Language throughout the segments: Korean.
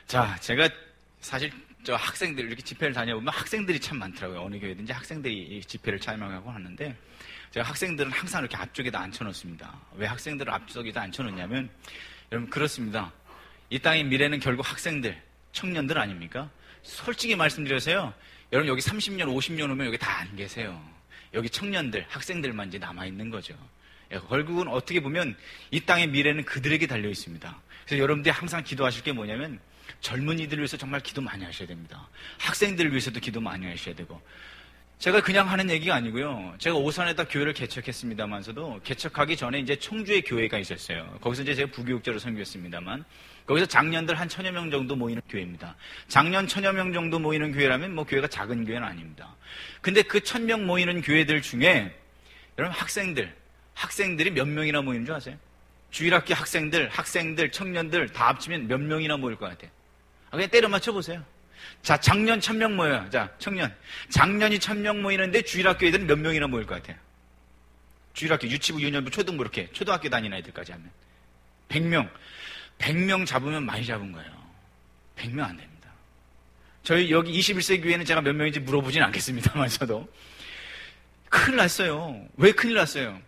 자, 제가 사실 저 학생들 이렇게 집회를 다녀보면 학생들이 참 많더라고요. 어느 교회든지 학생들이 집회를 참여하고 하는데 제가 학생들은 항상 이렇게 앞쪽에다 앉혀놓습니다. 왜 학생들을 앞쪽에다 앉혀놓냐면 여러분 그렇습니다. 이 땅의 미래는 결국 학생들, 청년들 아닙니까? 솔직히 말씀드려서요. 여러분 여기 30년, 50년 오면 여기 다 안 계세요. 여기 청년들, 학생들만 이제 남아있는 거죠. 결국은 어떻게 보면 이 땅의 미래는 그들에게 달려 있습니다. 그래서 여러분들이 항상 기도하실 게 뭐냐면 젊은이들을 위해서 정말 기도 많이 하셔야 됩니다. 학생들을 위해서도 기도 많이 하셔야 되고 제가 그냥 하는 얘기가 아니고요. 제가 오산에다 교회를 개척했습니다만서도 개척하기 전에 이제 청주에 교회가 있었어요. 거기서 이제 제가 부교육자로 섬겼습니다만 거기서 장년들 한 1000여 명 정도 모이는 교회입니다. 장년 1000여 명 정도 모이는 교회라면 뭐 교회가 작은 교회는 아닙니다. 근데 그 1000명 모이는 교회들 중에 여러분 학생들이 몇 명이나 모이는 줄 아세요? 주일학교 학생들, 청년들 다 합치면 몇 명이나 모일 것 같아요? 그냥 때려 맞춰보세요. 자, 작년 1000명 모여요. 자, 작년이 1000명 모이는데 주일학교 애들은 몇 명이나 모일 것 같아요? 주일학교, 유치부, 유년부, 초등부 이렇게 초등학교 다니는 애들까지 하면 100명 잡으면 많이 잡은 거예요. 100명 안 됩니다. 저희 여기 21세 교회는 제가 몇 명인지 물어보진 않겠습니다만 저도 큰일 났어요. 왜 큰일 났어요?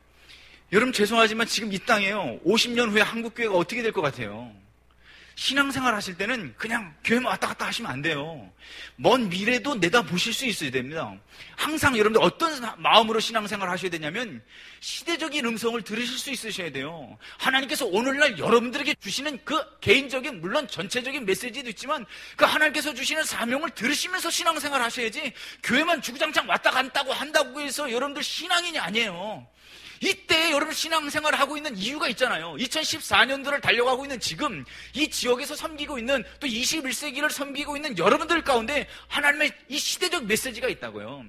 여러분 죄송하지만 지금 이 땅에요 50년 후에 한국교회가 어떻게 될 것 같아요? 신앙생활 하실 때는 그냥 교회만 왔다 갔다 하시면 안 돼요. 먼 미래도 내다보실 수 있어야 됩니다. 항상 여러분들 어떤 마음으로 신앙생활 하셔야 되냐면 시대적인 음성을 들으실 수 있으셔야 돼요. 하나님께서 오늘날 여러분들에게 주시는 그 개인적인 물론 전체적인 메시지도 있지만 그 하나님께서 주시는 사명을 들으시면서 신앙생활 하셔야지 교회만 주구장창 왔다 갔다고 한다고 해서 여러분들 신앙인이 아니에요. 이때 여러분 신앙생활을 하고 있는 이유가 있잖아요. 2014년도를 달려가고 있는 지금 이 지역에서 섬기고 있는 또 21세기를 섬기고 있는 여러분들 가운데 하나님의 이 시대적 메시지가 있다고요.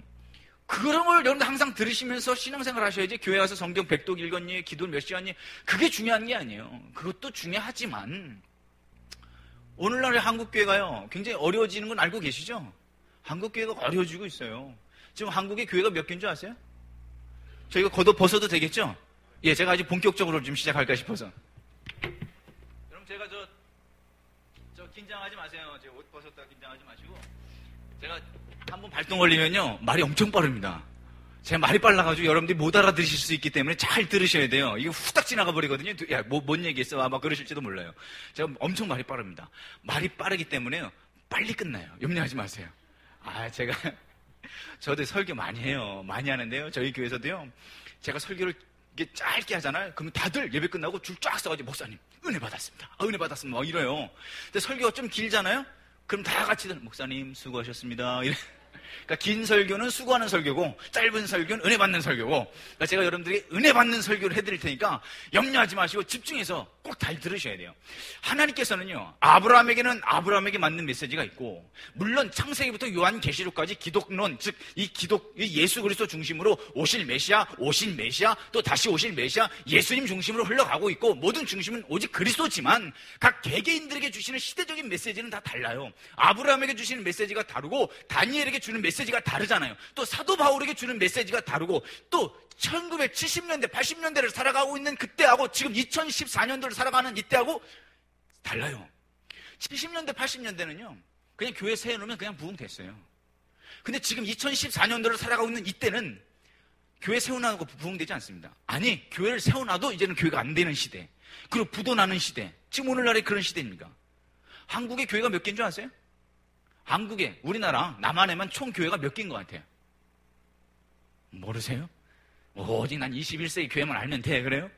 그런 걸 여러분들 항상 들으시면서 신앙생활 하셔야지 교회 와서 성경 100독 읽었니? 기도를 몇 시간니? 그게 중요한 게 아니에요. 그것도 중요하지만 오늘날의 한국교회가요 굉장히 어려워지는 건 알고 계시죠? 한국교회가 어려워지고 있어요. 지금 한국의 교회가 몇 개인 줄 아세요? 저희가 겉옷 벗어도 되겠죠? 예, 제가 아주 본격적으로 좀 시작할까 싶어서. 여러분, 제가 저 긴장하지 마세요. 제가 옷 벗었다 긴장하지 마시고. 제가 한번 발동 걸리면요, 말이 엄청 빠릅니다. 제가 말이 빨라가지고 여러분들이 못 알아들으실 수 있기 때문에 잘 들으셔야 돼요. 이거 후딱 지나가 버리거든요. 야, 뭔 얘기했어? 아마 그러실지도 몰라요. 제가 엄청 말이 빠릅니다. 말이 빠르기 때문에요, 빨리 끝나요. 염려하지 마세요. 저도 설교 많이 해요. 많이 하는데요. 저희 교회에서도요. 제가 설교를 이게 짧게 하잖아요. 그러면 다들 예배 끝나고 줄 쫙 써가지고 목사님 은혜 받았습니다. 은혜 받았습니다. 막 이래요. 근데 설교가 좀 길잖아요. 그럼 다 같이 목사님 수고하셨습니다. 이래. 그러니까 긴 설교는 수고하는 설교고 짧은 설교는 은혜 받는 설교고 그러니까 제가 여러분들이 은혜 받는 설교를 해드릴 테니까 염려하지 마시고 집중해서 꼭 잘 들으셔야 돼요. 하나님께서는요 아브라함에게는 아브라함에게 맞는 메시지가 있고 물론 창세기부터 요한계시록까지 기독론 즉 이 예수 그리스도 중심으로 오실 메시아 또 다시 오실 메시아 예수님 중심으로 흘러가고 있고 모든 중심은 오직 그리스도지만 각 개개인들에게 주시는 시대적인 메시지는 다 달라요. 아브라함에게 주시는 메시지가 다르고 다니엘에게 주는 메시지가 다르잖아요. 또 사도 바울에게 주는 메시지가 다르고 또 1970년대, 80년대를 살아가고 있는 그때하고 지금 2014년도를 살아가는 이때하고 달라요. 70년대, 80년대는요 그냥 교회 세워놓으면 그냥 부흥됐어요. 근데 지금 2014년도를 살아가고 있는 이때는 교회 세워놔도 부흥되지 않습니다. 아니, 교회를 세워놔도 이제는 교회가 안 되는 시대, 그리고 부도나는 시대, 지금 오늘날의 그런 시대입니다. 한국의 교회가 몇 개인 줄 아세요? 한국에, 우리나라 남한에만 총 교회가 몇 개인 것 같아요? 모르세요? 오직 난 21세기 교회만 알면 돼, 그래요?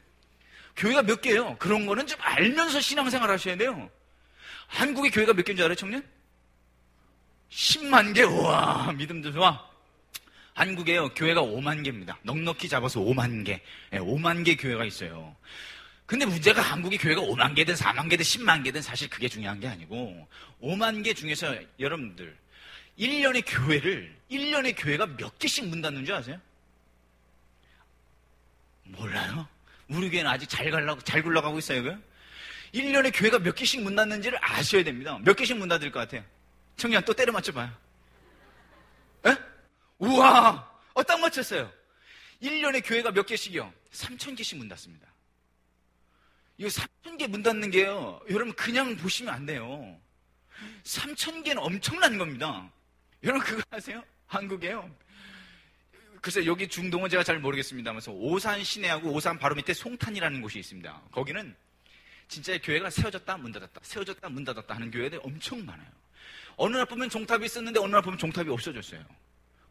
교회가 몇 개예요? 그런 거는 좀 알면서 신앙생활 하셔야 돼요. 한국의 교회가 몇 개인 줄 알아요, 청년? 10만 개? 우와, 믿음도 좋아. 한국에요, 교회가 5만 개입니다. 넉넉히 잡아서 5만 개. 네, 5만 개 교회가 있어요. 근데 문제가 한국의 교회가 5만 개든 4만 개든 10만 개든 사실 그게 중요한 게 아니고 5만 개 중에서 여러분들 1년의 교회가 몇 개씩 문 닫는 줄 아세요? 몰라요? 우리 교회는 아직 잘 굴러가고 있어요, 그요? 1년에 교회가 몇 개씩 문 닫는지를 아셔야 됩니다. 몇 개씩 문 닫을 것 같아요? 청년 또 때려 맞춰봐요. 에? 우와! 딱 맞췄어요. 1년에 교회가 몇 개씩이요? 3,000개씩 문 닫습니다. 이거 3,000개 문 닫는 게요, 여러분 그냥 보시면 안 돼요. 3,000개는 엄청난 겁니다. 여러분 그거 아세요? 한국에요. 글쎄 여기 중동은 제가 잘 모르겠습니다면서 오산 시내하고 오산 바로 밑에 송탄이라는 곳이 있습니다. 거기는 진짜 교회가 세워졌다 문 닫았다 세워졌다 문 닫았다 하는 교회들이 엄청 많아요. 어느 날 보면 종탑이 있었는데 어느 날 보면 종탑이 없어졌어요.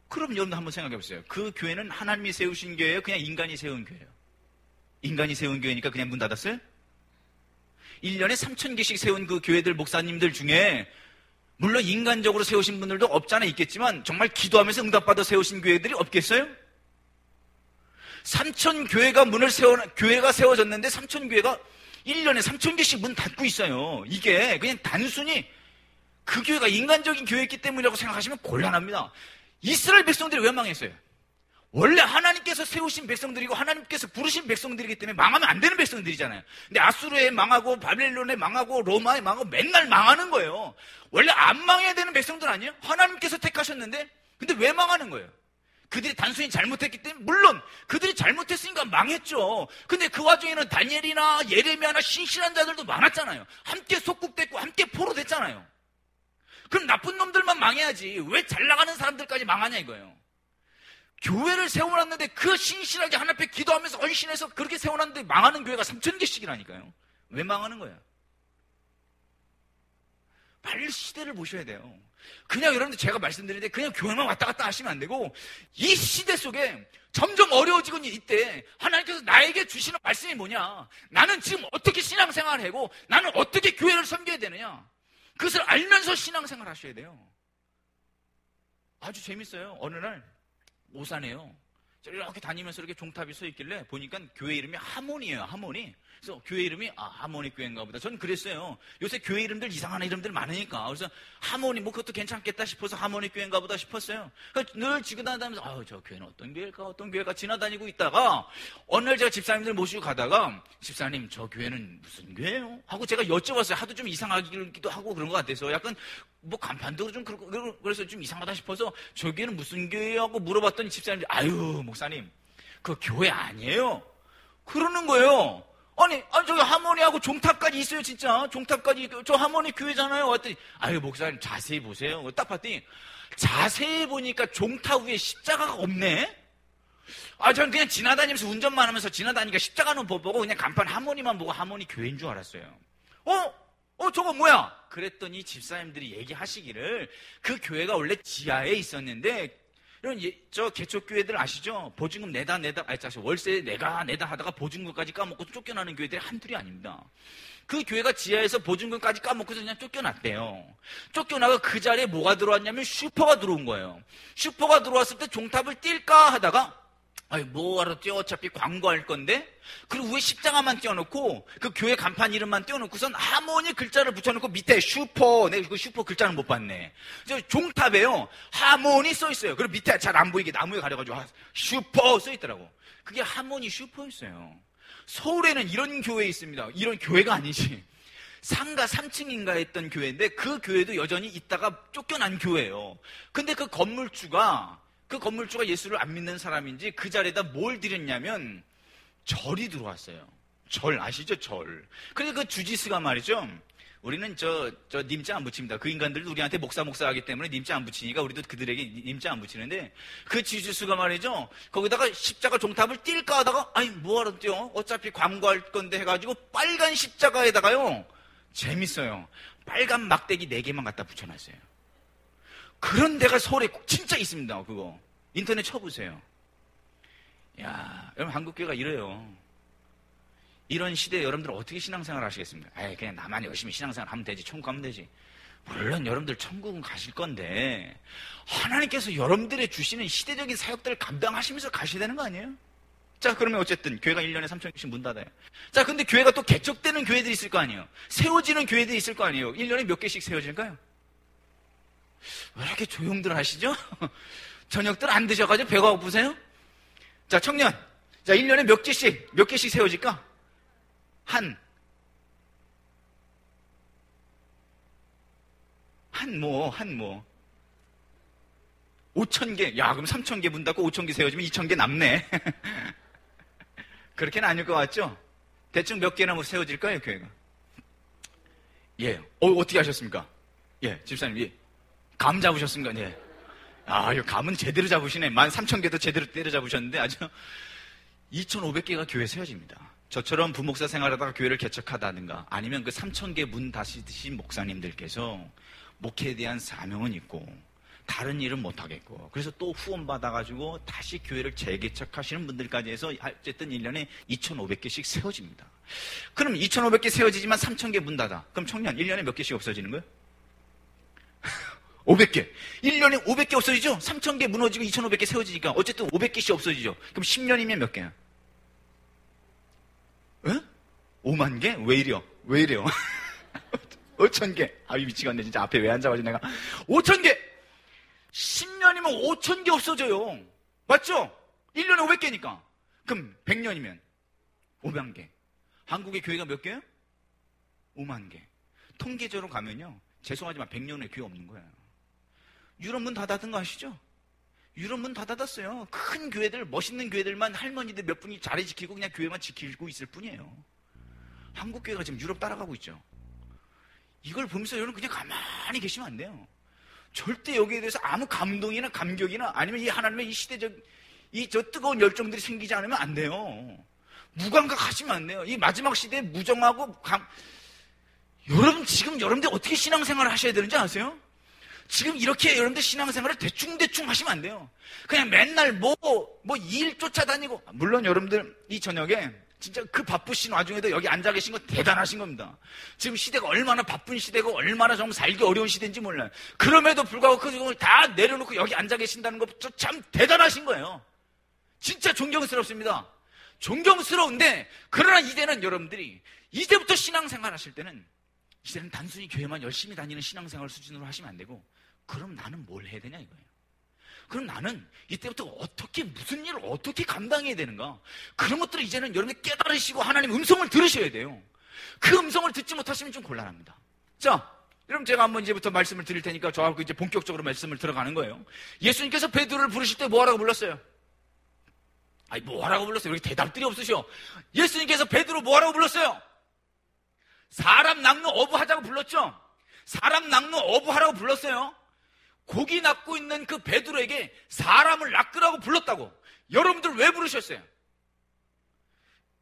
그럼 여러분 한번 생각해 보세요. 그 교회는 하나님이 세우신 교회예요? 그냥 인간이 세운 교회예요? 인간이 세운 교회니까 그냥 문 닫았어요? 1년에 3,000개씩 세운 그 교회들 목사님들 중에 물론 인간적으로 세우신 분들도 없잖아 있겠지만 정말 기도하면서 응답받아 세우신 교회들이 없겠어요? 3,000교회가 세워졌는데 3,000교회가 1년에 3,000개씩 문 닫고 있어요. 이게 그냥 단순히 그 교회가 인간적인 교회였기 때문이라고 생각하시면 곤란합니다. 이스라엘 백성들이 왜 망했어요? 원래 하나님께서 세우신 백성들이고 하나님께서 부르신 백성들이기 때문에 망하면 안 되는 백성들이잖아요. 근데 아수르에 망하고 바벨론에 망하고 로마에 망하고 맨날 망하는 거예요. 원래 안 망해야 되는 백성들 아니에요? 하나님께서 택하셨는데 근데 왜 망하는 거예요? 그들이 단순히 잘못했기 때문에 물론 그들이 잘못했으니까 망했죠. 근데 그 와중에는 다니엘이나 예레미야나 신실한 자들도 많았잖아요. 함께 속국됐고 함께 포로됐잖아요. 그럼 나쁜 놈들만 망해야지 왜 잘 나가는 사람들까지 망하냐 이거예요. 교회를 세워놨는데 그 신실하게 하나님 앞에 기도하면서 헌신해서 그렇게 세워놨는데 망하는 교회가 3,000개씩이라니까요. 왜 망하는 거야? 빨리 시대를 보셔야 돼요. 그냥 여러분들 제가 말씀드리는데 그냥 교회만 왔다 갔다 하시면 안 되고 이 시대 속에 점점 어려워지고 이때 하나님께서 나에게 주시는 말씀이 뭐냐, 나는 지금 어떻게 신앙생활을 하고 나는 어떻게 교회를 섬겨야 되느냐, 그것을 알면서 신앙생활 하셔야 돼요. 아주 재밌어요. 어느 날 오산에요. 이렇게 다니면서 이렇게 종탑이 서 있길래 보니까 교회 이름이 하모니예요. 하모니. 그래서 교회 이름이 하모니 교회인가 보다. 저는 그랬어요. 요새 교회 이름들 이상한 이름들 많으니까. 그래서 하모니 뭐 그것도 괜찮겠다 싶어서 하모니 교회인가 보다 싶었어요. 그래서 늘 지나다니면서 저 교회는 어떤 교회일까 지나다니고 있다가 어느 날 제가 집사님들 모시고 가다가 집사님 저 교회는 무슨 교회예요? 하고 제가 여쭤봤어요. 하도 좀 이상하기도 하고 그런 것 같아서 약간 뭐 간판도 좀 그렇고 그래서 좀 이상하다 싶어서 저 교회는 무슨 교회예요? 하고 물어봤더니 집사님들이 목사님 그 교회 아니에요. 그러는 거예요. 아니 저기 하모니하고 종탑까지 있어요. 진짜 종탑까지 저 하모니 교회잖아요. 왔더니 목사님 자세히 보세요. 딱 봤더니 자세히 보니까 종탑 위에 십자가가 없네. 저는 그냥 지나다니면서 운전만 하면서 지나다니니까 십자가는 못 보고 그냥 간판 하모니만 보고 하모니 교회인 줄 알았어요. 저거 뭐야? 그랬더니 집사님들이 얘기하시기를 그 교회가 원래 지하에 있었는데 이런 저 개척교회들 아시죠? 보증금 내다 월세 내가 내다 하다가 보증금까지 까먹고 쫓겨나는 교회들이 한둘이 아닙니다. 그 교회가 지하에서 보증금까지 까먹고서 그냥 쫓겨났대요. 쫓겨나가 그 자리에 뭐가 들어왔냐면 슈퍼가 들어온 거예요. 슈퍼가 들어왔을 때 종탑을 뛸까 하다가 뭐하러 띄워 어차피 광고할 건데 그리고 위에 십자가만 띄워놓고 그 교회 간판 이름만 띄워놓고선 하모니 글자를 붙여놓고 밑에 슈퍼, 내가 그 슈퍼 글자는 못 봤네. 종탑에요 하모니 써있어요. 그리고 밑에 잘 안 보이게 나무에 가려가지고 슈퍼 써있더라고. 그게 하모니 슈퍼였어요. 서울에는 이런 교회 있습니다. 이런 교회가 아니지 상가 3층인가 했던 교회인데 그 교회도 여전히 있다가 쫓겨난 교회예요. 근데 그 건물주가 예수를 안 믿는 사람인지 그 자리에다 뭘 드렸냐면 절이 들어왔어요. 절 아시죠? 절. 그러니까 그 주지스가 말이죠. 우리는 저 님자 안 붙입니다. 그 인간들도 우리한테 목사 하기 때문에 님자 안 붙이니까 우리도 그들에게 님자 안 붙이는데 그 주지스가 말이죠. 거기다가 십자가 종탑을 뛸까 하다가 뭐하러 띄워? 어차피 광고할 건데 해가지고 빨간 십자가에다가요. 재밌어요. 빨간 막대기 4개만 갖다 붙여놨어요. 그런 데가 서울에 진짜 있습니다. 그거 인터넷 쳐보세요. 야, 여러분 한국교회가 이래요. 이런 시대에 여러분들 어떻게 신앙생활 하시겠습니까? 그냥 나만 열심히 신앙생활 하면 되지, 천국 가면 되지. 물론 여러분들 천국은 가실 건데 하나님께서 여러분들의 주시는 시대적인 사역들을 감당하시면서 가셔야 되는 거 아니에요? 자, 그러면 어쨌든 교회가 1년에 3,000개씩 문 닫아요. 자, 근데 교회가 또 개척되는 교회들이 있을 거 아니에요? 세워지는 교회들이 있을 거 아니에요? 1년에 몇 개씩 세워질까요? 왜 이렇게 조용들 하시죠? 저녁들 안 드셔가지고 배가 고프세요? 자, 청년. 자, 1년에 몇 개씩 세워질까? 한 5,000개. 야, 그럼 3,000개 문 닫고 5,000개 세워지면 2,000개 남네. 그렇게는 아닐 것 같죠? 대충 몇 개나 세워질까요, 교회가? 예. 어떻게 하셨습니까? 예, 집사님, 예. 감 잡으셨습니까? 예. 아, 이 감은 제대로 잡으시네. 13,000개도 제대로 때려 잡으셨는데 아주 2,500개가 교회 세워집니다. 저처럼 부목사 생활하다가 교회를 개척하다든가 아니면 그 3,000개 문 다시신 목사님들께서 목회에 대한 사명은 있고 다른 일은 못하겠고 그래서 또 후원 받아가지고 다시 교회를 재개척하시는 분들까지 해서 어쨌든 1년에 2,500개씩 세워집니다. 그럼 2,500개 세워지지만 3,000개 문 닫아. 그럼 청년 1년에 몇 개씩 없어지는 거예요? 500개. 1년에 500개 없어지죠? 3,000개 무너지고 2,500개 세워지니까 어쨌든 500개씩 없어지죠. 그럼 10년이면 몇 개야? 에? 5만 개? 왜 이래요? 왜 이래요? 5,000개. 아이 미치겠네 진짜. 앞에 왜 앉아가지고 내가 5,000개! 10년이면 5,000개 없어져요. 맞죠? 1년에 500개니까. 그럼 100년이면 5만 개. 한국의 교회가 몇 개예요? 5만 개. 통계적으로 가면요. 죄송하지만 100년 후에 교회 없는 거예요. 유럽 문 다 닫은 거 아시죠? 유럽 문 다 닫았어요. 큰 교회들, 멋있는 교회들만 할머니들 몇 분이 자리 지키고 그냥 교회만 지키고 있을 뿐이에요. 한국 교회가 지금 유럽 따라가고 있죠. 이걸 보면서 여러분 그냥 가만히 계시면 안 돼요. 절대 여기에 대해서 아무 감동이나 감격이나 아니면 이 하나님의 이 시대적 저 뜨거운 열정들이 생기지 않으면 안 돼요. 무감각하시면 안 돼요. 이 마지막 시대에 무정하고 여러분 지금 여러분들 어떻게 신앙생활을 하셔야 되는지 아세요? 지금 이렇게 여러분들 신앙생활을 대충대충 하시면 안 돼요. 그냥 맨날 일 쫓아다니고. 물론 여러분들 이 저녁에 진짜 그 바쁘신 와중에도 여기 앉아 계신 거 대단하신 겁니다. 지금 시대가 얼마나 바쁜 시대고 얼마나 정말 살기 어려운 시대인지 몰라요. 그럼에도 불구하고 그걸 다 내려놓고 여기 앉아 계신다는 것도 참 대단하신 거예요. 진짜 존경스럽습니다. 존경스러운데 그러나 이제는 여러분들이 이제부터 신앙생활 하실 때는 이제는 단순히 교회만 열심히 다니는 신앙생활 수준으로 하시면 안 되고 그럼 나는 뭘 해야 되냐 이거예요. 그럼 나는 이때부터 어떻게 무슨 일을 어떻게 감당해야 되는가 그런 것들을 이제는 여러분이 깨달으시고 하나님 음성을 들으셔야 돼요. 그 음성을 듣지 못하시면 좀 곤란합니다. 자, 여러분 제가 한번 이제부터 말씀을 드릴 테니까 저하고 이제 본격적으로 말씀을 들어가는 거예요. 예수님께서 베드로를 부르실 때 뭐하라고 불렀어요? 아니 뭐하라고 불렀어요? 여기 대답들이 없으셔. 예수님께서 베드로 뭐하라고 불렀어요? 사람 낚는 어부하자고 불렀죠? 사람 낚는 어부하라고 불렀어요. 고기 낚고 있는 그 베드로에게 사람을 낚으라고 불렀다고. 여러분들 왜 부르셨어요?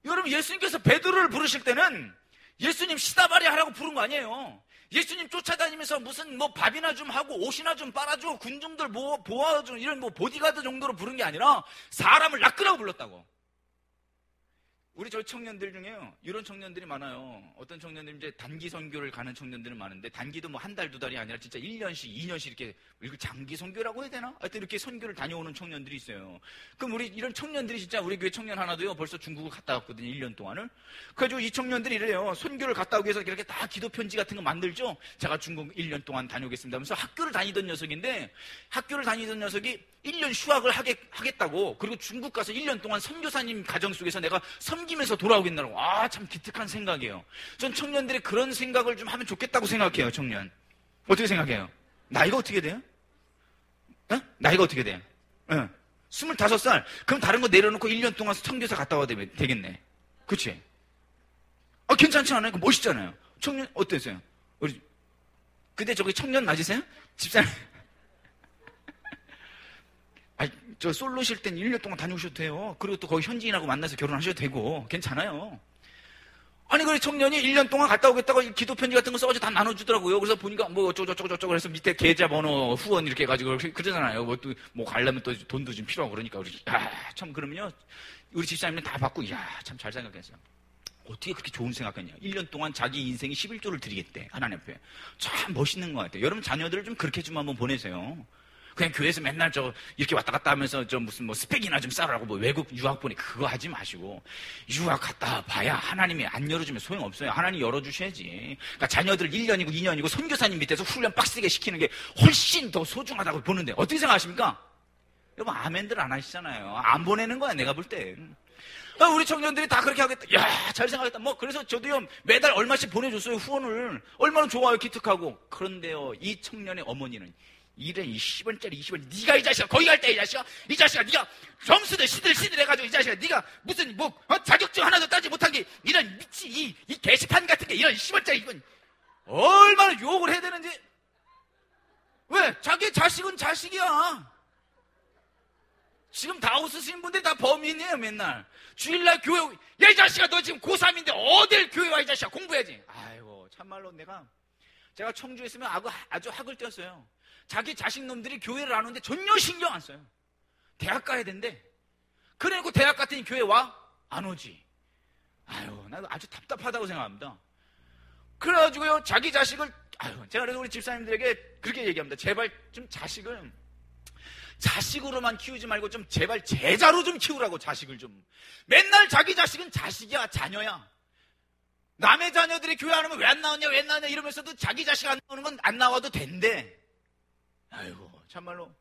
여러분 예수님께서 베드로를 부르실 때는 예수님 시다바리 하라고 부른 거 아니에요. 예수님 쫓아다니면서 무슨 밥이나 좀 하고 옷이나 좀 빨아줘 군중들 보아줘 이런 보디가드 정도로 부른 게 아니라 사람을 낚으라고 불렀다고. 우리 저희 청년들 중에요 이런 청년들이 많아요. 어떤 청년들이 이제 단기 선교를 가는 청년들은 많은데 단기도 한 달, 두 달이 아니라 진짜 1년씩, 2년씩 이렇게 장기 선교라고 해야 되나? 하여튼 이렇게 선교를 다녀오는 청년들이 있어요. 그럼 우리 이런 청년들이 진짜 우리 교회 청년 하나도요 벌써 중국을 갔다 왔거든요. 1년 동안을. 그래가지고 이 청년들이 이래요. 선교를 갔다 오기 위해서 이렇게 다 기도 편지 같은 거 만들죠. 제가 중국 1년 동안 다녀오겠습니다 하면서 학교를 다니던 녀석인데 학교를 다니던 녀석이 1년 휴학을 하겠다고 그리고 중국 가서 1년 동안 선교사님 가정 속에서 내가 섬기면서 돌아오겠다고. 참 기특한 생각이에요. 전 청년들이 그런 생각을 좀 하면 좋겠다고 생각해요. 청년 어떻게 생각해요? 나이가 어떻게 돼요? 나이가 어떻게 돼요? 25살 그럼 다른 거 내려놓고 1년 동안 선교사 갔다 와야 되겠네. 그치? 괜찮지 않아요? 멋있잖아요. 청년 어땠어요? 근데 저기 청년 맞으세요? 집사님 저 솔로실 땐 1년 동안 다녀오셔도 돼요. 그리고 또 거기 현지인하고 만나서 결혼하셔도 되고 괜찮아요. 아니 그래 청년이 1년 동안 갔다 오겠다고 기도 편지 같은 거 써가지고 다 나눠주더라고요. 그래서 보니까 어쩌고 해서 밑에 계좌번호 후원 이렇게 해가지고 그러잖아요. 또 가려면 또 돈도 좀 필요하고 그러니까 참 그러면요 우리 집사님은 다 받고 참 잘 생각했어요. 어떻게 그렇게 좋은 생각했냐. 1년 동안 자기 인생이 11조를 드리겠대 하나님 앞에. 참 멋있는 것 같아요. 여러분 자녀들을 좀 그렇게 좀 한번 보내세요. 그냥 교회에서 맨날 이렇게 왔다 갔다 하면서 무슨 스펙이나 좀 쌓으라고 외국 유학 보내 그거 하지 마시고 유학 갔다 봐야 하나님이 안 열어주면 소용없어요. 하나님 열어주셔야지. 그러니까 자녀들 1년이고 2년이고 선교사님 밑에서 훈련 빡세게 시키는 게 훨씬 더 소중하다고 보는데 어떻게 생각하십니까? 여러분 아멘들 안 하시잖아요. 안 보내는 거야 내가 볼 때. 우리 청년들이 다 그렇게 하겠다. 잘 생각했다. 그래서 저도요 매달 얼마씩 보내줬어요. 후원을. 얼마나 좋아요. 기특하고. 그런데요 이 청년의 어머니는 이런 10원짜리 20원 네가 이 자식아 거기 갈 때 이 자식아 네가 점수들 시들 해가지고 이 자식아 네가 무슨 자격증 하나도 따지 못한 게 이런 미치 이 게시판 같은 게 이런 10원짜리 이건 얼마나 욕을 해야 되는지. 왜? 자기 자식은 자식이야. 지금 다 웃으시는 분들이 다 범인이에요. 맨날 주일날 교회, 야 이 자식아 너 지금 고3인데 어딜 교회 와 이 자식아 공부해야지. 아이고 참말로 제가 청주에 있으면 아주 학을 떼었어요. 자기 자식 놈들이 교회를 안 오는데 전혀 신경 안 써요. 대학 가야 된대. 그래놓고 대학 갔더니 교회 와? 안 오지. 아유, 나도 아주 답답하다고 생각합니다. 그래가지고요, 자기 자식을, 제가 그래서 우리 집사님들에게 그렇게 얘기합니다. 제발 좀 자식으로만 키우지 말고 좀 제발 제자로 좀 키우라고, 자식을 좀. 맨날 자기 자식은 자식이야, 자녀야. 남의 자녀들이 교회 안 오면 왜 안 나오냐 이러면서도 자기 자식 안 나오는 건 안 나와도 된대. 아이고, 참말로.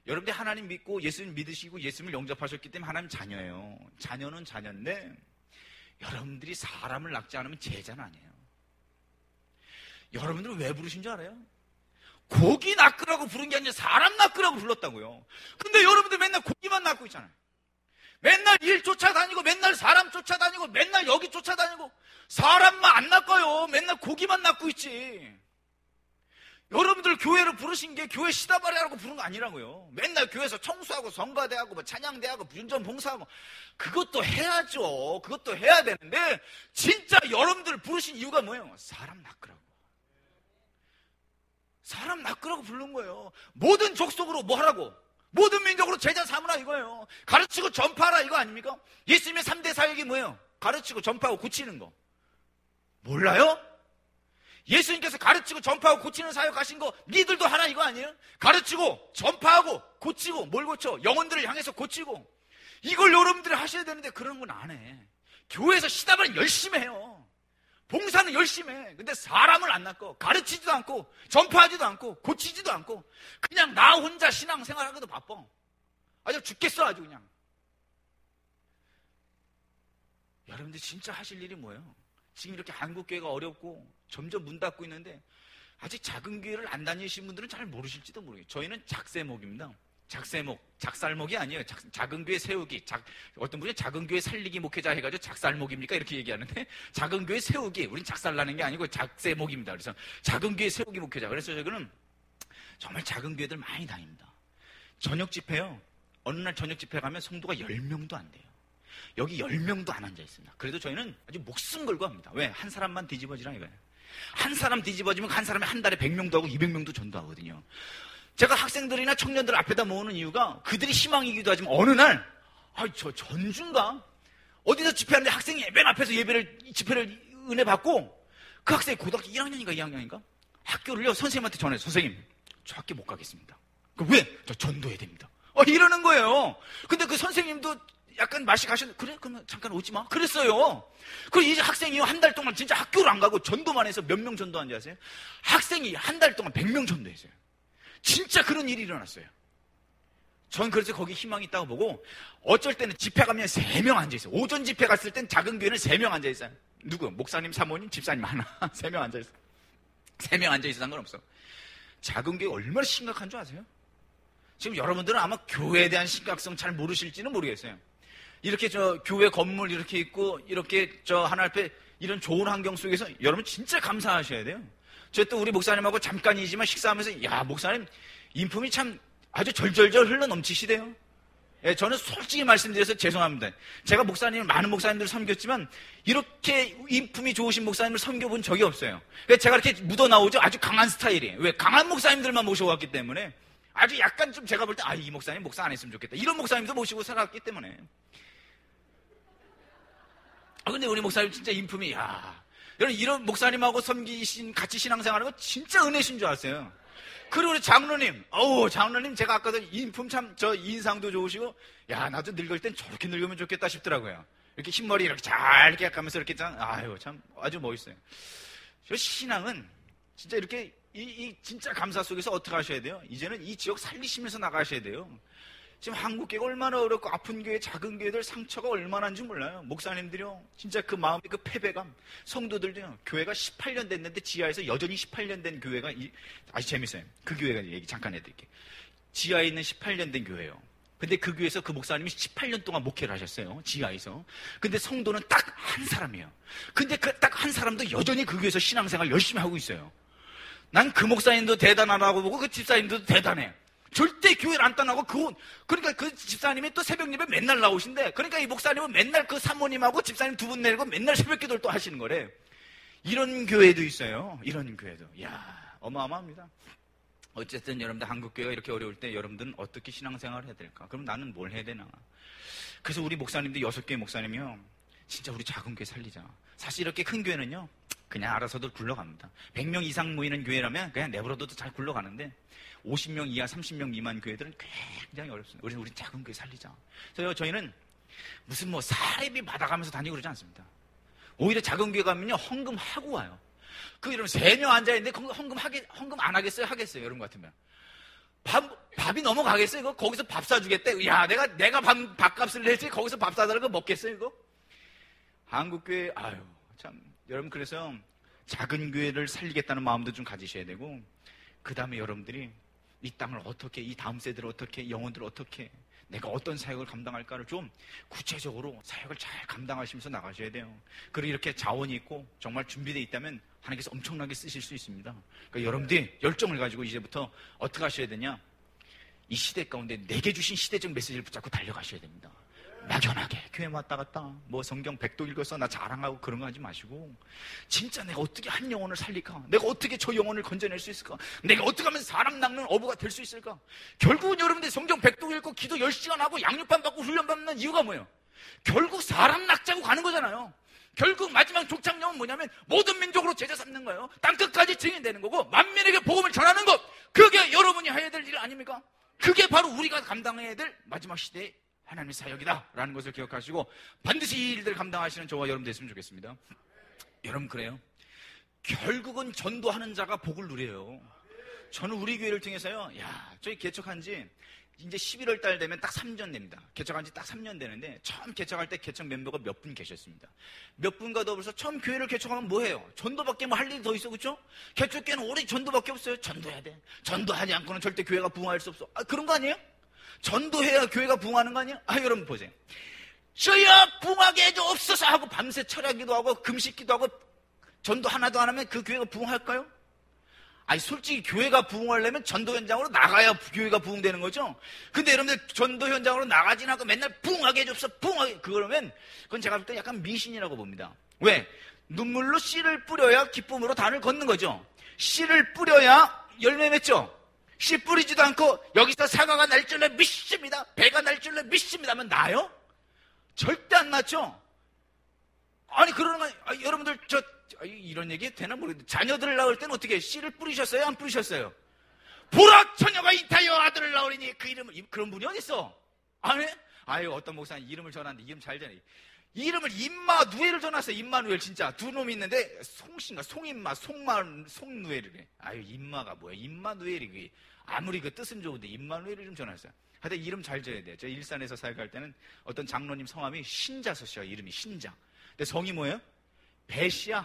여러분들 하나님 믿고 예수님 믿으시고 예수님을 영접하셨기 때문에 하나님 자녀예요. 자녀는 자녀인데 여러분들이 사람을 낳지 않으면 제자는 아니에요. 여러분들은 왜 부르신 줄 알아요? 고기 낚으라고 부른 게 아니라 사람 낚으라고 불렀다고요. 근데 여러분들 맨날 고기만 낚고 있잖아요. 맨날 일 쫓아다니고 맨날 사람 쫓아다니고 맨날 여기 쫓아다니고 사람만 안 낚아요. 맨날 고기만 낚고 있지. 여러분들 교회를 부르신 게 교회 시다바리라고 부른 거 아니라고요. 맨날 교회에서 청소하고 성가대하고 뭐 찬양대하고 운전 봉사하고 그것도 해야죠. 그것도 해야 되는데 진짜 여러분들 부르신 이유가 뭐예요? 사람 낚으라고. 사람 낚으라고 부른 거예요. 모든 족속으로 뭐 하라고? 모든 민족으로 제자 삼으라 이거예요. 가르치고 전파하라 이거 아닙니까? 예수님의 3대 사역이 뭐예요? 가르치고 전파하고 고치는 거. 몰라요? 예수님께서 가르치고 전파하고 고치는 사역 하신 거 니들도 하라 이거 아니에요? 가르치고 전파하고 고치고 뭘 고쳐? 영혼들을 향해서 고치고 이걸 여러분들이 하셔야 되는데 그런 건 안 해. 교회에서 시다바리 열심히 해요. 봉사는 열심히 해. 근데 사람을 안 낚고 가르치지도 않고 전파하지도 않고 고치지도 않고 그냥 나 혼자 신앙생활하기도 바빠. 아주 죽겠어 아주 그냥. 여러분들 진짜 하실 일이 뭐예요? 지금 이렇게 한국교회가 어렵고 점점 문 닫고 있는데 아직 작은 교회를 안 다니신 분들은 잘 모르실지도 모르겠어요. 저희는 작세목입니다. 작살목이 아니에요. 작은 교회 세우기. 어떤 분이 작은 교회 살리기 목회자 해가지고 작살목입니까? 이렇게 얘기하는데 작은 교회 세우기. 우린 작살나는 게 아니고 작세목입니다. 그래서 작은 교회 세우기 목회자. 그래서 저희는 정말 작은 교회들 많이 다닙니다. 저녁 집회요. 어느 날 저녁 집회 가면 성도가 10명도 안 돼요. 여기 10명도 안 앉아 있습니다. 그래도 저희는 아주 목숨 걸고 합니다. 왜? 한 사람만 뒤집어지라 이거예요. 한 사람 뒤집어지면 한 사람이 한 달에 100명도 하고 200명도 전도하거든요. 제가 학생들이나 청년들 앞에다 모으는 이유가 그들이 희망이기도 하지만 어느 날 저 전주인가? 어디서 집회하는데 학생이 맨 앞에서 집회를 은혜 받고 그 학생이 고등학교 1학년인가 2학년인가? 학교를요 선생님한테 전해서 선생님 저 학교 못 가겠습니다. 왜? 저 전도해야 됩니다. 이러는 거예요. 근데 그 선생님도 약간 맛이 가셨는데 그래? 그러면 잠깐 오지 마. 그랬어요. 그 이제 학생이 한 달 동안 진짜 학교를 안 가고 전도만 해서 몇 명 전도한지 아세요? 학생이 한 달 동안 100명 전도했어요. 진짜 그런 일이 일어났어요. 전 그래서 거기 희망이 있다고 보고 어쩔 때는 집회 가면 3명 앉아있어요. 오전 집회 갔을 땐 작은 교회는 3명 앉아있어요. 누구? 목사님, 사모님, 집사님 하나 3명 앉아있어요. 3명 앉아있어도 상관없어. 작은 교회 얼마나 심각한 줄 아세요? 지금 여러분들은 아마 교회에 대한 심각성 잘 모르실지는 모르겠어요. 이렇게 교회 건물 이렇게 있고 이렇게 하나 앞에 이런 좋은 환경 속에서 여러분 진짜 감사하셔야 돼요. 저 또 우리 목사님하고 잠깐이지만 식사하면서 야 목사님 인품이 참 아주 절절절 흘러 넘치시대요. 예, 저는 솔직히 말씀드려서 죄송합니다. 제가 많은 목사님들을 섬겼지만 이렇게 인품이 좋으신 목사님을 섬겨본 적이 없어요. 제가 이렇게 묻어나오죠. 아주 강한 스타일이에요. 왜? 강한 목사님들만 모셔왔기 때문에 아주 약간 좀 제가 볼 때 이 목사님 목사 안 했으면 좋겠다. 이런 목사님도 모시고 살았기 때문에. 근데 우리 목사님 진짜 인품이 여러분 이런 목사님하고 같이 신앙생활하는 거 진짜 은혜신 줄 아세요. 그리고 우리 장로님, 장로님 제가 아까도 인품 참 인상도 좋으시고 나도 늙을 땐 저렇게 늙으면 좋겠다 싶더라고요. 이렇게 흰머리 이렇게 잘 이렇게 하면서 이렇게 참 아주 멋있어요. 저 신앙은 진짜 이렇게 진짜 감사 속에서 어떻게 하셔야 돼요? 이제는 이 지역 살리시면서 나가셔야 돼요. 지금 한국교회가 얼마나 어렵고 아픈 교회, 작은 교회들 상처가 얼마나 한지 몰라요. 목사님들이요. 진짜 그 마음의 그 패배감. 성도들도요. 교회가 18년 됐는데 지하에서 여전히 18년 된 교회가 아주 재밌어요. 그 교회가 얘기 잠깐 해드릴게요. 지하에 있는 18년 된 교회예요. 근데 그 교회에서 그 목사님이 18년 동안 목회를 하셨어요. 지하에서. 근데 성도는 딱 한 사람이에요. 근데 그 딱 한 사람도 여전히 그 교회에서 신앙생활 열심히 하고 있어요. 난 그 목사님도 대단하다고 보고 그 집사님도 대단해. 절대 교회를 안 떠나고 그러니까 그 집사님이 또 새벽 예배 맨날 나오신대. 그러니까 이 목사님은 맨날 그 사모님하고 집사님 두 분 내리고 맨날 새벽 기도를 또 하시는 거래. 이런 교회도 있어요. 이런 교회도. 이야, 어마어마합니다. 어쨌든 여러분들 한국교회가 이렇게 어려울 때 여러분들은 어떻게 신앙생활을 해야 될까? 그럼 나는 뭘 해야 되나? 그래서 우리 목사님도 6교회 목사님이요, 진짜 우리 작은 교회 살리자. 사실 이렇게 큰 교회는요, 그냥 알아서들 굴러갑니다. 100명 이상 모이는 교회라면 그냥 내버려둬도 잘 굴러가는데 50명 이하 30명 미만 교회들은 굉장히 어렵습니다. 그래서 우리 작은 교회 살리자. 그래서 저희는 무슨 뭐 사례비 받아가면서 다니고 그러지 않습니다. 오히려 작은 교회 가면요, 헌금하고 와요. 이러면 3명 앉아있는데 헌금 안 하겠어요? 하겠어요? 여러분 같으면. 밥이 넘어가겠어요? 이거? 거기서 밥 사주겠대? 야, 내가 밥값을 내지 거기서 밥 사달라고 먹겠어요? 이거? 한국교회, 아유, 참. 여러분, 그래서 작은 교회를 살리겠다는 마음도 좀 가지셔야 되고, 그 다음에 여러분들이 이 땅을 어떻게, 이 다음 세대를 어떻게, 영혼들을 어떻게, 내가 어떤 사역을 감당할까를 좀 구체적으로 사역을 잘 감당하시면서 나가셔야 돼요. 그리고 이렇게 자원이 있고 정말 준비되어 있다면 하나님께서 엄청나게 쓰실 수 있습니다. 그러니까 여러분들이 열정을 가지고 이제부터 어떻게 하셔야 되냐? 이 시대 가운데 내게 주신 시대적 메시지를 붙잡고 달려가셔야 됩니다. 막연하게 교회 왔다 갔다 뭐 성경 100도 읽어서 나 자랑하고 그런 거 하지 마시고, 진짜 내가 어떻게 한 영혼을 살릴까? 내가 어떻게 저 영혼을 건져낼 수 있을까? 내가 어떻게 하면 사람 낚는 어부가 될 수 있을까? 결국은 여러분들 성경 100도 읽고 기도 10시간 하고 양육반 받고 훈련 받는 이유가 뭐예요? 결국 사람 낚자고 가는 거잖아요. 결국 마지막 족장령은 뭐냐면 모든 민족으로 제자 삼는 거예요. 땅끝까지 증인되는 거고 만민에게 복음을 전하는 것, 그게 여러분이 해야 될 일 아닙니까? 그게 바로 우리가 감당해야 될 마지막 시대의 하나님의 사역이다라는 것을 기억하시고 반드시 이 일들을 감당하시는 저와 여러분 됐으면 좋겠습니다. 여러분, 그래요. 결국은 전도하는 자가 복을 누려요. 저는 우리 교회를 통해서요, 저희 개척한 지 이제 11월 달 되면 딱 3년 됩니다. 개척한 지 딱 3년 되는데, 처음 개척할 때 개척 멤버가 몇 분 계셨습니다. 몇 분과 더불어서 처음 교회를 개척하면 뭐 해요? 전도밖에 뭐 할 일이 더 있어, 그렇죠? 개척교회는 오래 전도밖에 없어요. 전도해야 돼. 전도하지 않고는 절대 교회가 부흥할 수 없어. 그런 거 아니에요? 전도해야 교회가 부흥하는 거 아니에요? 여러분 보세요. 저야 부흥하게 해줘 없어서 하고 밤새 철야기도 하고 금식기도 하고 전도 하나도 안 하면 그 교회가 부흥할까요? 솔직히 교회가 부흥하려면 전도 현장으로 나가야 교회가 부흥되는 거죠. 근데 여러분들 전도 현장으로 나가진 않고 맨날 부흥하게 해줘 없어, 부흥하게, 그러면 그건 제가 볼 때 약간 미신이라고 봅니다. 왜? 눈물로 씨를 뿌려야 기쁨으로 단을 걷는 거죠. 씨를 뿌려야 열매 맺죠. 씨 뿌리지도 않고 여기서 사과가 날 줄로 믿습니다, 배가 날 줄로 믿습니다 하면 나요? 절대 안 낫죠. 그러는 거, 여러분들 이런 얘기 되나 모르겠는데, 자녀들을 낳을 때는 어떻게 씨를 뿌리셨어요? 안 뿌리셨어요? 보라, 처녀가 잉타여 아들을 낳으리니 그 이름을, 그런 분이 어딨어? 안 해? 어떤 목사님 이름을 전하는데 이름 잘 전해. 이름을 임마누엘을 전했어요. 임마누엘. 진짜 두 놈이 있는데 송씨인가 송임마 송누엘을 해. 임마가 뭐야? 임마누엘이 아무리 그 뜻은 좋은데 임마누엘을 좀 전했어요. 하여튼 이름 잘 지어야 돼요. 저 일산에서 사역할 때는 어떤 장로님 성함이 신자서씨야. 이름이 신자. 근데 성이 뭐예요? 배씨야.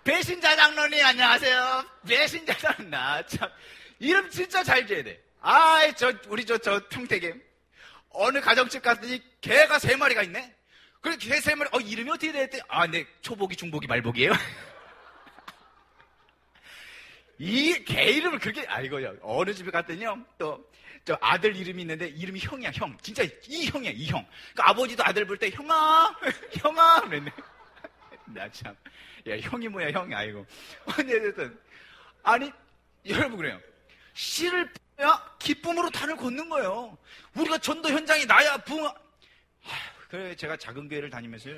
배신자 장로님 안녕하세요. 배신자 장로님. 참 이름 진짜 잘 지어야 돼. 우리 저 평택에 어느 가정집 갔더니 개가 3마리가 있네. 그래, 개 3마리. 이름이 어떻게 됐대? 네, 초복이, 중복이, 말복이에요. 이 개 이름을 그렇게, 어느 집에 갔더니요, 저 아들 이름이 있는데, 이름이 형이야, 형. 진짜 이 형이야, 이 형. 그러니까 아버지도 아들 볼 때, 형아, 형아, 그랬네. 나 참. 형이 뭐야, 형이. 어쨌든. 여러분, 그래요. 씨를 뿌려야 기쁨으로 단을 걷는 거예요. 우리가 전도 현장에 나야 부흥. 그래, 제가 작은 교회를 다니면서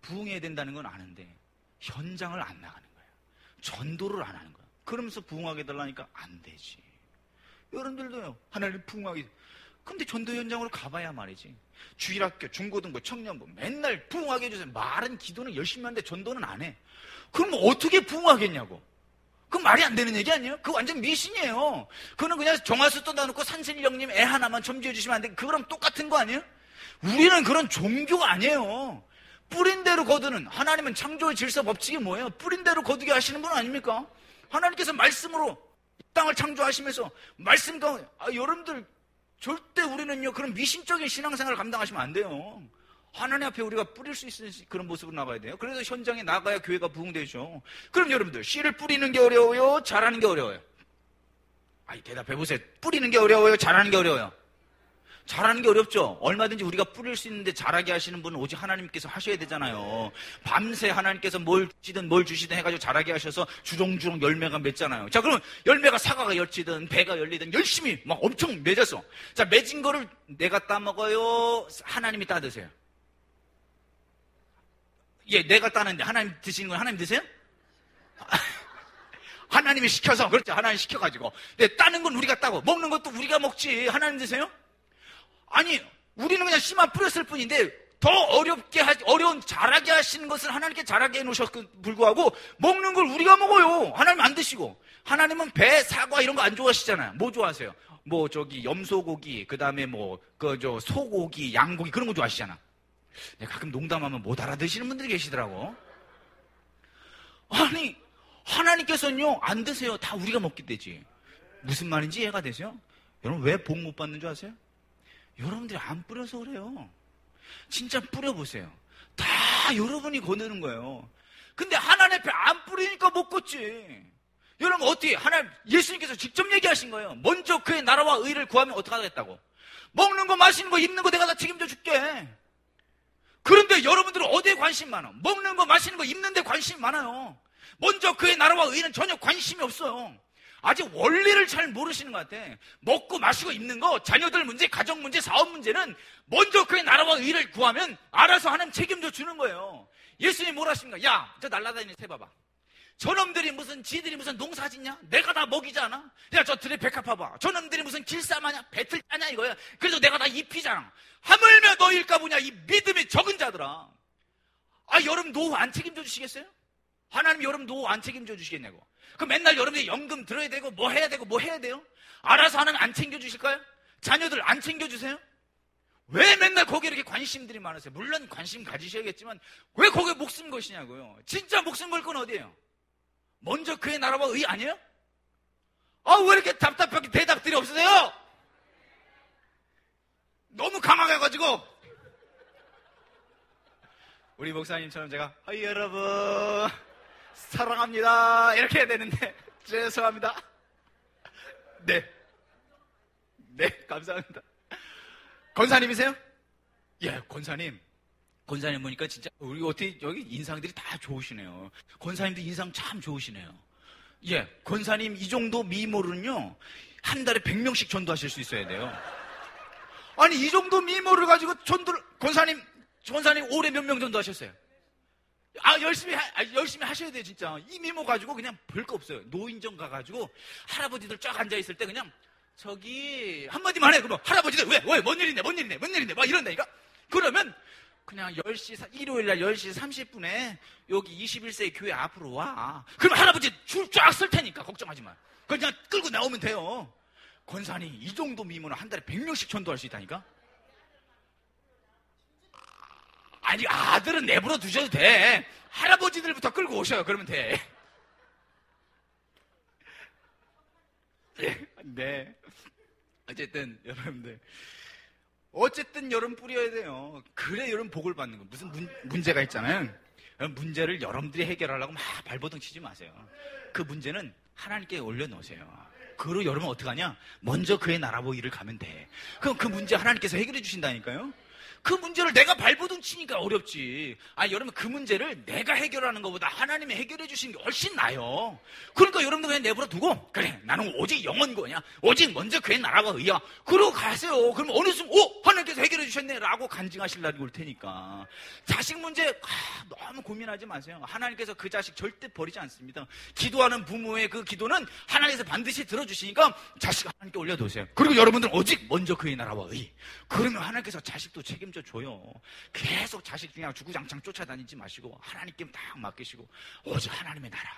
부흥해야 된다는 건 아는데 현장을 안 나가는 거예요. 전도를 안 하는 거예요. 그러면서 부흥하게 달라니까 안 되지. 여러분들도요, 하나님 부흥하게. 근데 전도 현장으로 가봐야 말이지. 주일학교, 중고등부, 청년부 맨날 부흥하게 해주세요. 말은 기도는 열심히 하는데 전도는 안 해. 그럼 어떻게 부흥하겠냐고. 그건 말이 안 되는 얘기 아니에요? 그거 완전 미신이에요. 그거는 그냥 정화수 떠나놓고 산신령님 애 하나만 점지해 주시면 안 돼. 그거랑 똑같은 거 아니에요? 우리는 그런 종교가 아니에요. 뿌린 대로 거두는, 하나님은 창조의 질서 법칙이 뭐예요? 뿌린 대로 거두게 하시는 분 아닙니까? 하나님께서 말씀으로 이 땅을 창조하시면서 말씀 가운데, 여러분들 절대 우리는요 그런 미신적인 신앙생활을 감당하시면 안 돼요. 하나님 앞에 우리가 뿌릴 수 있는 그런 모습으로 나가야 돼요. 그래서 현장에 나가야 교회가 부흥되죠. 그럼 여러분들, 씨를 뿌리는 게 어려워요? 자라는 게 어려워요? 아니, 대답해보세요. 뿌리는 게 어려워요? 자라는 게 어려워요? 자라는 게 어렵죠. 얼마든지 우리가 뿌릴 수 있는데 자라게 하시는 분은 오직 하나님께서 하셔야 되잖아요. 밤새 하나님께서 뭘 주시든 해가지고 자라게 하셔서 주렁주렁 열매가 맺잖아요. 자, 그러면 열매가 사과가 열지든 배가 열리든 열심히 막 엄청 맺었어. 자, 맺은 거를 내가 따먹어요? 하나님이 따드세요? 예, 내가 따는데 하나님 드시는 건 하나님 드세요? 하나님이 시켜서, 그렇죠. 하나님 시켜가지고. 근데 따는 건 우리가 따고 먹는 것도 우리가 먹지. 하나님 드세요? 아니, 우리는 그냥 씨만 뿌렸을 뿐인데 더 어려운 자라게 하시는 것을 하나님께 자라게 해놓으셨고 불구하고 먹는 걸 우리가 먹어요. 하나님 안 드시고. 하나님은 배, 사과 이런 거 안 좋아하시잖아요. 뭐 좋아하세요? 염소고기, 그 다음에 소고기, 양고기 그런 거 좋아하시잖아. 가끔 농담하면 못 알아드시는 분들이 계시더라고. 아니, 하나님께서는요, 안 드세요. 다 우리가 먹기 때지. 무슨 말인지 이해가 되세요? 여러분, 왜 복 못 받는 줄 아세요? 여러분들이 안 뿌려서 그래요. 진짜 뿌려보세요. 다 여러분이 거두는 거예요. 근데 하나님 앞에 안 뿌리니까 못 걷지. 여러분 어떻게 예수님께서 직접 얘기하신 거예요. 먼저 그의 나라와 의를 구하면 어떻게 하겠다고. 먹는 거 마시는 거 입는 거 내가 다 책임져 줄게. 그런데 여러분들은 어디에 관심 많아? 먹는 거 마시는 거 입는 데 관심이 많아요. 먼저 그의 나라와 의는 전혀 관심이 없어요. 아직 원리를 잘 모르시는 것 같아. 먹고 마시고 입는 거, 자녀들 문제, 가정 문제, 사업 문제는 먼저 그의 나라와 의를 구하면 알아서 하나님 책임져 주는 거예요. 예수님이 뭐라 하십니까? 야, 저 날라다니는 새 봐봐. 저놈들이 지들이 무슨 농사 짓냐? 내가 다 먹이지 않아? 야, 저 들의 백합 봐봐. 저놈들이 무슨 길쌈하냐? 배틀 짜냐 이거야. 그래서 내가 다 입히잖아. 하물며 너일까 보냐? 이 믿음이 적은 자들아. 아, 여러분 노후 안 책임져 주시겠어요? 하나님 여러분 노후 안 책임져 주시겠냐고. 그럼 맨날 여러분이 연금 들어야 되고 뭐 해야 되고 뭐 해야 돼요? 알아서 하나님 안 챙겨주실까요? 자녀들 안 챙겨주세요? 왜 맨날 거기에 이렇게 관심들이 많으세요? 물론 관심 가지셔야겠지만 왜 거기에 목숨 것이냐고요. 진짜 목숨 걸 건 어디예요? 먼저 그의 나라와 의 아니에요? 아, 왜 이렇게 답답하게 대답들이 없으세요? 너무 강하게가지고 우리 목사님처럼 제가 여러분 사랑합니다 이렇게 해야 되는데 죄송합니다. 네, 감사합니다. 권사님이세요? 예, 권사님 보니까 진짜 우리 어떻게 여기 인상들이 다 좋으시네요. 권사님도 인상 참 좋으시네요. 예, 권사님 이 정도 미모는요 한 달에 100명씩 전도하실 수 있어야 돼요. 아니, 이 정도 미모를 가지고 권사님 올해 몇 명 전도하셨어요? 열심히 하셔야 돼요, 진짜. 이 미모 가지고 그냥 별거 없어요. 노인정 가가지고 할아버지들 쫙 앉아있을 때 그냥 저기 한마디만 해. 그러면 할아버지들 왜? 뭔 일인데? 막 이런다니까? 그러면 그냥 일요일날 10시 30분에 여기 21세기 교회 앞으로 와. 그럼 할아버지 줄 쫙 쓸 테니까 걱정하지 마. 그냥 끌고 나오면 돼요. 권사님 이 정도 미모는 한 달에 100명씩 전도할 수 있다니까? 아니, 아들은 내버려 두셔도 돼. 할아버지들부터 끌고 오셔요. 그러면 돼. 네. 어쨌든 여러분 뿌려야 돼요. 그래 여러분 복을 받는 거. 무슨 문제가 있잖아요. 문제를 여러분들이 해결하려고 막 발버둥 치지 마세요. 그 문제는 하나님께 올려놓으세요. 그리고 여러분 어떡하냐? 먼저 그의 나라와 일을 가면 돼. 그럼 그 문제 하나님께서 해결해 주신다니까요. 그 문제를 내가 발버둥 치니까 어렵지. 여러분 그 문제를 내가 해결하는 것보다 하나님이 해결해 주시는 게 훨씬 나아요. 그러니까 여러분들 그냥 내버려 두고 그래 나는 오직 영원거냐, 오직 먼저 그의 나라와 의야, 그러고 가세요. 그러면 어느 순간 하나님께서 해결해 주셨네 라고 간증하실 날이 올 테니까. 자식 문제 너무 고민하지 마세요. 하나님께서 그 자식 절대 버리지 않습니다. 기도하는 부모의 그 기도는 하나님께서 반드시 들어주시니까 자식 하나님께 올려두세요. 그리고 여러분들은 오직 먼저 그의 나라와 의, 그러면 하나님께서 자식도 책임져 줘요. 계속 자식 그냥 주구장창 쫓아다니지 마시고 하나님께 딱 맡기시고 오직 하나님의 나라,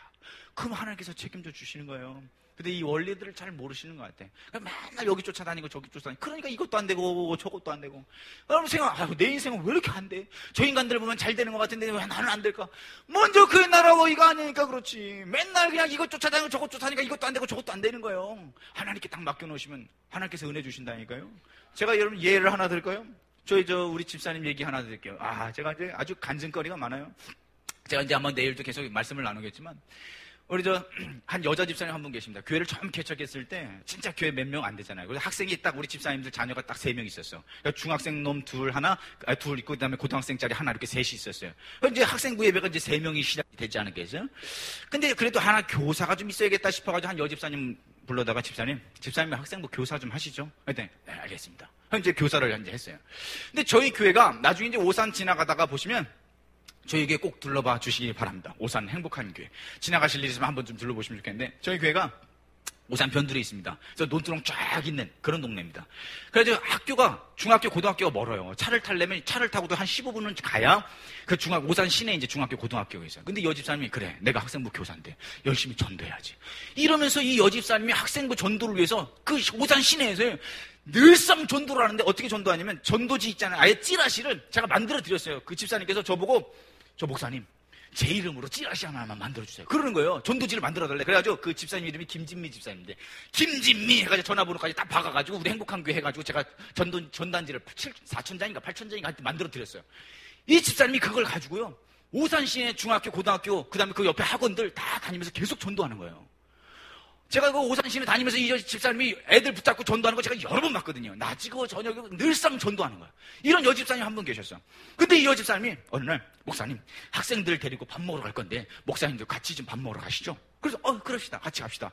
그럼 하나님께서 책임져 주시는 거예요. 근데 이 원리들을 잘 모르시는 것 같아. 맨날 여기 쫓아다니고 저기 쫓아다니고, 그러니까 이것도 안 되고 저것도 안 되고. 여러분 내 인생은 왜 이렇게 안 돼? 저 인간들 보면 잘 되는 것 같은데 왜 나는 안 될까? 먼저 그의 나라와 의가 아니니까 그렇지. 맨날 그냥 이것 쫓아다니고 저것 쫓아다니까 이것도 안 되고 저것도 안 되는 거예요. 하나님께 딱 맡겨놓으시면 하나님께서 은혜 주신다니까요. 제가 여러분 예를 하나 드릴까요? 우리 집사님 얘기 하나 드릴게요. 제가 이제 아주 간증거리가 많아요. 제가 이제 아마 내일도 계속 말씀을 나누겠지만, 우리 한 여자 집사님 한 분 계십니다. 교회를 처음 개척했을 때, 진짜 교회 몇 명 안 되잖아요. 그래서 학생이 딱, 우리 집사님들 자녀가 딱 3명 있었어요. 그러니까 중학생 놈 둘 있고, 그 다음에 고등학생짜리 하나 이렇게 셋이 있었어요. 이제 학생부 예배가 이제 3명이 시작이 되지 않았겠어요? 근데 그래도 하나 교사가 좀 있어야겠다 싶어가지고 한 여집사님 불러다가 집사님 학생부 교사 좀 하시죠? 그랬더니, 네, 알겠습니다. 이제 교사를 이제 했어요. 근데 저희 교회가 나중에 이제 오산 지나가다가 보시면, 저희 교회 꼭 둘러봐 주시기 바랍니다. 오산 행복한 교회. 지나가실 일 있으면 한번 좀 둘러보시면 좋겠는데, 저희 교회가 오산 변두리에 있습니다. 그래서 논두렁 쫙 있는 그런 동네입니다. 그래서 학교가, 중학교, 고등학교가 멀어요. 차를 타려면 차를 타고도 한 15분은 가야 그 오산 시내에 이제 중학교, 고등학교가 있어요. 근데 여집사님이, 그래, 내가 학생부 교사인데 열심히 전도해야지. 이러면서 이 여집사님이 학생부 전도를 위해서 그 오산 시내에서 늘상 전도를 하는데, 어떻게 전도하냐면, 전도지 있잖아요. 아예 찌라시를 제가 만들어 드렸어요. 그 집사님께서 저보고, 저 목사님, 제 이름으로 찌라시 하나만 만들어주세요. 그러는 거예요. 전도지를 만들어달래. 그래가지고 그 집사님 이름이 김진미 집사님인데, 김진미 해가지고 전화번호까지 딱 박아가지고 우리 행복한 교회 해가지고 제가 전단지를 4,000장인가 8,000장인가 한테 만들어 드렸어요. 이 집사님이 그걸 가지고요, 오산시내 중학교, 고등학교, 그 다음에 그 옆에 학원들 다 다니면서 계속 전도하는 거예요. 제가 그 오산시내 다니면서 이 집사님이 애들 붙잡고 전도하는 거 제가 여러 번 봤거든요. 낮이고 저녁이고 늘상 전도하는 거야. 이런 여집사님 한 분 계셨어. 근데 이 여집사님이 어느 날, 목사님, 학생들 데리고 밥 먹으러 갈 건데 목사님들 같이 좀 밥 먹으러 가시죠? 그래서 그럽시다. 같이 갑시다.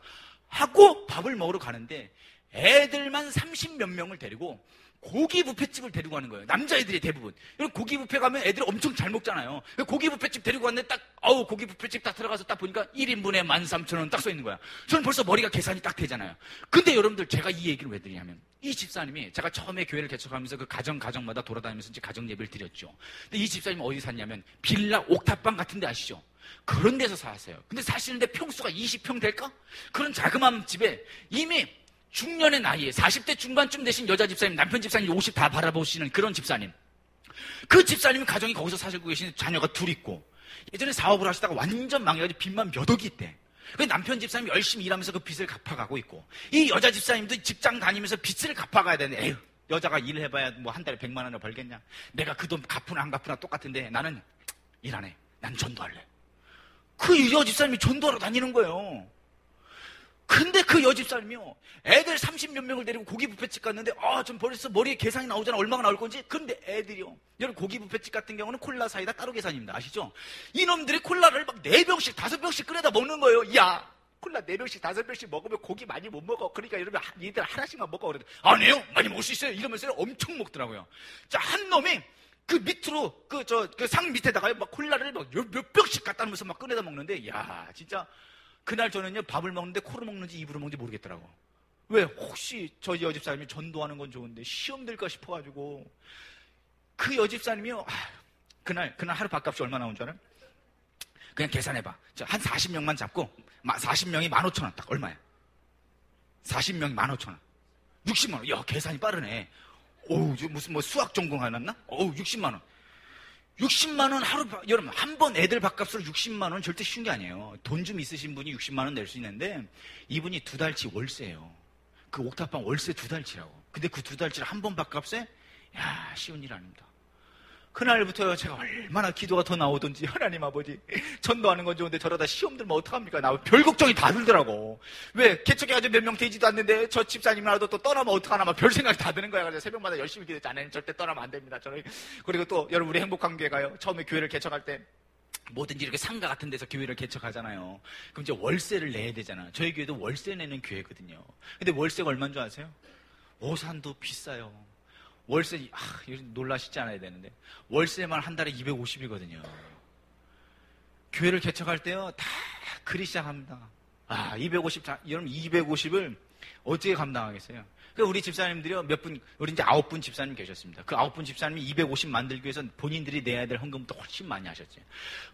하고 밥을 먹으러 가는데, 애들만 30몇 명을 데리고 고기 뷔페집을 데리고 가는 거예요. 남자애들이 대부분. 고기 뷔페 가면 애들이 엄청 잘 먹잖아요. 고기 뷔페집 데리고 갔는데 고기 뷔페집 딱 들어가서 딱 보니까 1인분에 13,000원 딱 써 있는 거야. 저는 벌써 머리가 계산이 딱 되잖아요. 근데 여러분들, 제가 이 얘기를 왜 드리냐면, 이 집사님이, 제가 처음에 교회를 개척하면서 그 가정마다 돌아다니면서 이제 가정 예배를 드렸죠. 근데 이 집사님이 어디 샀냐면, 빌라 옥탑방 같은 데 아시죠? 그런 데서 사세요. 근데 사시는데 평수가 20평 될까? 그런 자그마한 집에 이미 중년의 나이에 40대 중반쯤 되신 여자 집사님, 남편 집사님 50 다 바라보시는 그런 집사님. 그 집사님이 가정이 거기서 사시고 계신 자녀가 둘 있고, 예전에 사업을 하시다가 완전 망해가지고 빚만 몇 억이 있대. 그 남편 집사님이 열심히 일하면서 그 빚을 갚아가고 있고, 이 여자 집사님도 직장 다니면서 빚을 갚아가야 되는데, 에휴, 여자가 일해봐야 뭐 한 달에 100만 원을 벌겠냐? 내가 그 돈 갚으나 안 갚으나 똑같은데 나는 일 안 해. 난 전도할래. 그 여자 집사님이 전도하러 다니는 거예요. 근데 그 여집사님이요, 애들 30몇 명을 데리고 고기 뷔페집 갔는데, 좀 벌써 머리에 계산이 나오잖아. 얼마가 나올 건지. 그런데 애들이요, 여러분, 고기 뷔페집 같은 경우는 콜라 사이다 따로 계산입니다. 아시죠? 이놈들이 콜라를 막 4병씩 5병씩 끓여다 먹는 거예요. 야, 콜라 4병씩 5병씩 먹으면 고기 많이 못 먹어. 그러니까 여러분, 얘들 하나씩만 먹어. 그러더니, 아니에요, 많이 먹을 수 있어요. 이러면서 엄청 먹더라고요. 자, 한 놈이 그 밑으로 그 상 밑에다가 막 콜라를 막 몇 병씩 갖다 놓으면서 막 꺼내다 먹는데, 야, 진짜 그날 저는요, 밥을 먹는데 코로 먹는지 입으로 먹는지 모르겠더라고. 왜? 혹시 저 여집사님이 전도하는 건 좋은데 시험 들까 싶어가지고. 그 여집사님이요, 그날 하루 밥값이 얼마 나온 줄 알아요? 그냥 계산해봐. 한 40명만 잡고 40명이 15,000원. 딱 얼마야? 40명이 15,000원. 60만 원. 야, 계산이 빠르네. 어우, 무슨 뭐 수학 전공해놨나? 어우, 60만 원. 60만 원 하루, 여러분, 한 번 애들 밥값으로 60만 원 절대 쉬운 게 아니에요. 돈 좀 있으신 분이 60만 원 낼 수 있는데, 이분이 2달치 월세예요. 그 옥탑방 월세 2달치라고. 근데 그 2달치를 한 번 밥값에, 야, 쉬운 일 아닙니다. 그날부터요, 제가 얼마나 기도가 더 나오던지, 하나님 아버지, 전도하는 건 좋은데 저러다 시험 들면 어떡합니까? 나 별 걱정이 다 들더라고. 왜? 개척해가지고 몇 명 되지도 않는데, 저 집사님이라도 또 떠나면 어떡하나, 막 별 생각이 다 드는 거야. 그래서 새벽마다 열심히 기도했지. 아내는 절대 떠나면 안 됩니다. 저는. 그리고 또, 여러분, 우리 행복한 교회가요, 처음에 교회를 개척할 때, 뭐든지 이렇게 상가 같은 데서 교회를 개척하잖아요. 그럼 이제 월세를 내야 되잖아. 저희 교회도 월세 내는 교회거든요. 근데 월세가 얼마인 줄 아세요? 오산도 비싸요. 월세, 놀라시지 않아야 되는데, 월세만 한 달에 250이거든요. 교회를 개척할 때요, 다 그리 시작합니다. 250, 여러분 250을 어떻게 감당하겠어요? 우리 집사님들이요, 우리 이제 9분 집사님 계셨습니다. 그 9분 집사님이 250 만들기 위해서 본인들이 내야 될 헌금부터 훨씬 많이 하셨죠.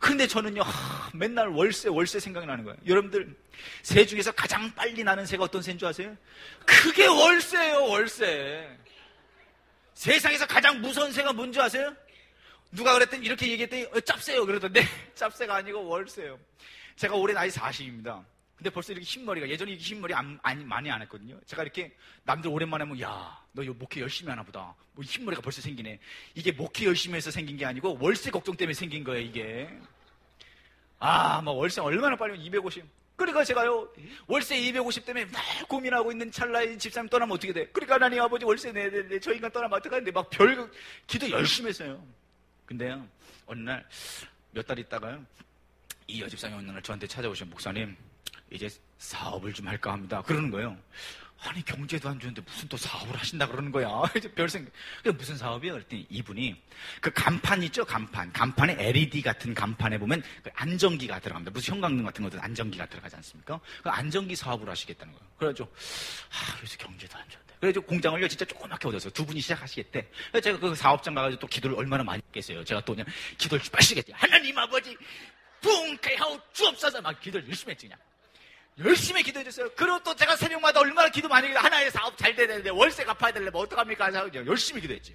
근데 저는요, 맨날 월세 생각이 나는 거예요. 여러분들, 새 중에서 가장 빨리 나는 새가 어떤 새인 줄 아세요? 그게 월세예요, 월세. 세상에서 가장 무서운 새가 뭔지 아세요? 누가 그랬더니, 이렇게 얘기했더니, 짭새요. 그러던데, 짭새가 아니고 월세요. 제가 올해 나이 40입니다. 근데 벌써 이렇게 흰머리가, 예전에 이렇게 흰머리 많이 안 했거든요. 제가 이렇게 남들 오랜만에 하면, 야, 너 이거 목회 열심히 하나 보다. 뭐 흰머리가 벌써 생기네. 이게 목회 열심히 해서 생긴 게 아니고 월세 걱정 때문에 생긴 거예요, 이게. 뭐 월세 얼마나 빨리 250. 그러니까 제가요, 월세 250 때문에 막 고민하고 있는 찰나에 집사님 떠나면 어떻게 돼? 그러니까 하나님 아버지 월세 내야 되는데 저 인간 떠나면 어떡하는데 막 기도 열심히 했어요. 근데요, 어느 날 몇 달 있다가요, 이 여집사님이 어느 날 저한테 찾아오신 목사님, 이제 사업을 좀 할까 합니다. 그러는 거예요. 아니, 경제도 안 좋은데 무슨 또 사업을 하신다 그러는 거야. 이제 별생. 무슨 사업이요? 그랬더니 이분이 그 간판 있죠? 간판에 LED 같은 간판에 보면 그 안전기가 들어갑니다. 무슨 형광등 같은 것도 안전기가 들어가지 않습니까? 그 안전기 사업을 하시겠다는 거예요. 그래가지고, 그래서 경제도 안 좋은데. 그래가지고 공장을요, 진짜 조그맣게 얻었어요. 두 분이 시작하시겠대. 그래서 제가 그 사업장 가가지고 또 기도를 얼마나 많이 했겠어요. 제가 또 그냥 기도를 빠시겠지. 하나님 아버지, 붕쾌하고 주옵소서. 막 기도를 열심히 했지, 그냥. 열심히 기도해줬어요. 그리고 또 제가 새벽마다 얼마나 기도 많이 해요. 하나의 사업 잘 돼야 되는데 월세 갚아야 되려면 어떡합니까? 열심히 기도했지.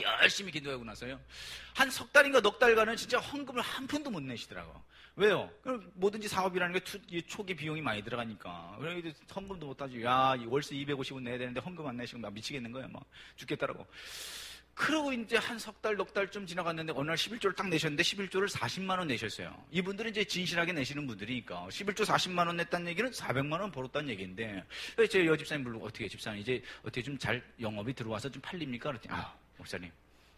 열심히 기도하고 나서요, 한 석 달인가 넉 달간은 진짜 헌금을 한 푼도 못 내시더라고. 왜요? 뭐든지 사업이라는 게 초기 비용이 많이 들어가니까. 그래도 헌금도 못 하지. 야, 월세 250원 내야 되는데 헌금 안 내시면 막 미치겠는 거야. 막 죽겠다라고. 그러고 이제 한 석 달, 넉 달쯤 지나갔는데 어느 날 11조를 딱 내셨는데 11조를 40만 원 내셨어요. 이분들은 이제 진실하게 내시는 분들이니까 11조 40만 원 냈다는 얘기는 400만 원 벌었다는 얘기인데, 제 여집사님 부르고, 어떻게 집사님 이제 어떻게 좀 잘 영업이 들어와서 좀 팔립니까? 그랬더니, 목사님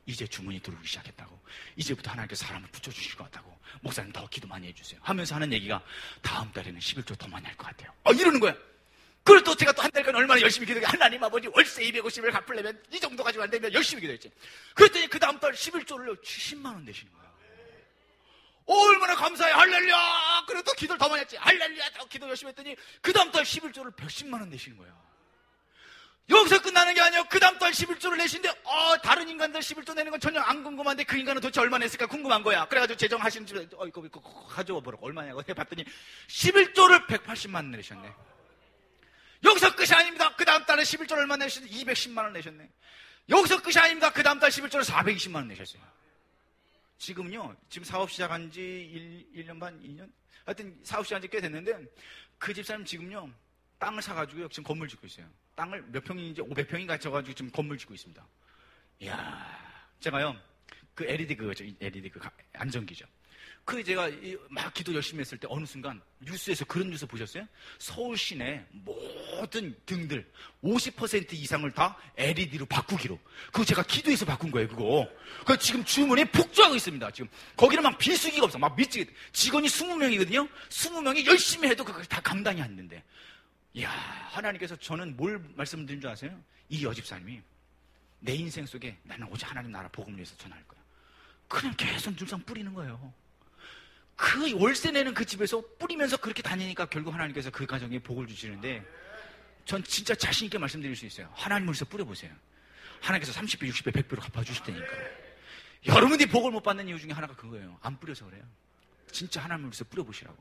이제 주문이 들어오기 시작했다고. 이제부터 하나님께서 사람을 붙여주실 것 같다고. 목사님 더 기도 많이 해주세요 하면서 하는 얘기가, 다음 달에는 11조 더 많이 할 것 같아요. 이러는 거야. 그걸 또 제가 또 한 달간 얼마나 열심히 기도해. 하나님 아버지 월세 250을 갚으려면 이 정도 가지고 안 되면 열심히 기도했지. 그랬더니 그 다음 달 11조를 70만 원 내시는 거야. 얼마나 감사해. 할렐루야. 그리고 또 기도를 더 많이 했지. 할렐루야. 또 기도 열심히 했더니 그 다음 달 11조를 110만 원 내시는 거야. 여기서 끝나는 게 아니에요. 그 다음 달 11조를 내신데, 다른 인간들 11조 내는 건 전혀 안 궁금한데 그 인간은 도대체 얼마 냈을까 궁금한 거야. 그래가지고 재정하시는 집에, 이거 가져와 보라고. 얼마냐고 해봤더니 11조를 180만 원 내셨네. 여기서 끝이 아닙니다. 그 다음 달에 11조를 얼마 내셨네? 210만 원 내셨네. 여기서 끝이 아닙니다. 그 다음 달 11조를 420만 원 내셨어요. 지금 사업 시작한 지 1년 반, 2년? 하여튼 사업 시작한 지 꽤 됐는데, 그 집사님 지금요, 땅을 사가지고요, 지금 건물 짓고 있어요. 땅을 몇 평인지 500평인가 쳐가지고 지금 건물 짓고 있습니다. 이야, 제가요, 그 LED LED 안전기죠. 제가 막 기도 열심히 했을 때 어느 순간 뉴스에서 그런 뉴스 보셨어요? 서울 시내 모든 등들 50% 이상을 다 LED로 바꾸기로. 그거 제가 기도해서 바꾼 거예요, 그거. 지금 주문이 폭주하고 있습니다. 지금 거기는 막 비수기가 없어. 막 미치겠다. 직원이 20명이거든요. 20명이 열심히 해도 그걸 다 감당이 안 된대. 이야, 하나님께서 저는 뭘 말씀드린 줄 아세요? 이 여집사님이 내 인생 속에 나는 오직 하나님 나라 복음을 위해서 전할 거야. 그냥 계속 늘상 뿌리는 거예요. 그 월세 내는 그 집에서 뿌리면서 그렇게 다니니까 결국 하나님께서 그 가정에 복을 주시는데, 전 진짜 자신 있게 말씀드릴 수 있어요. 하나님을 위해서 뿌려보세요. 하나님께서 30배, 60배, 100배로 갚아주실 테니까. 여러분이 복을 못 받는 이유 중에 하나가 그거예요. 안 뿌려서 그래요. 진짜 하나님을 위해서 뿌려보시라고.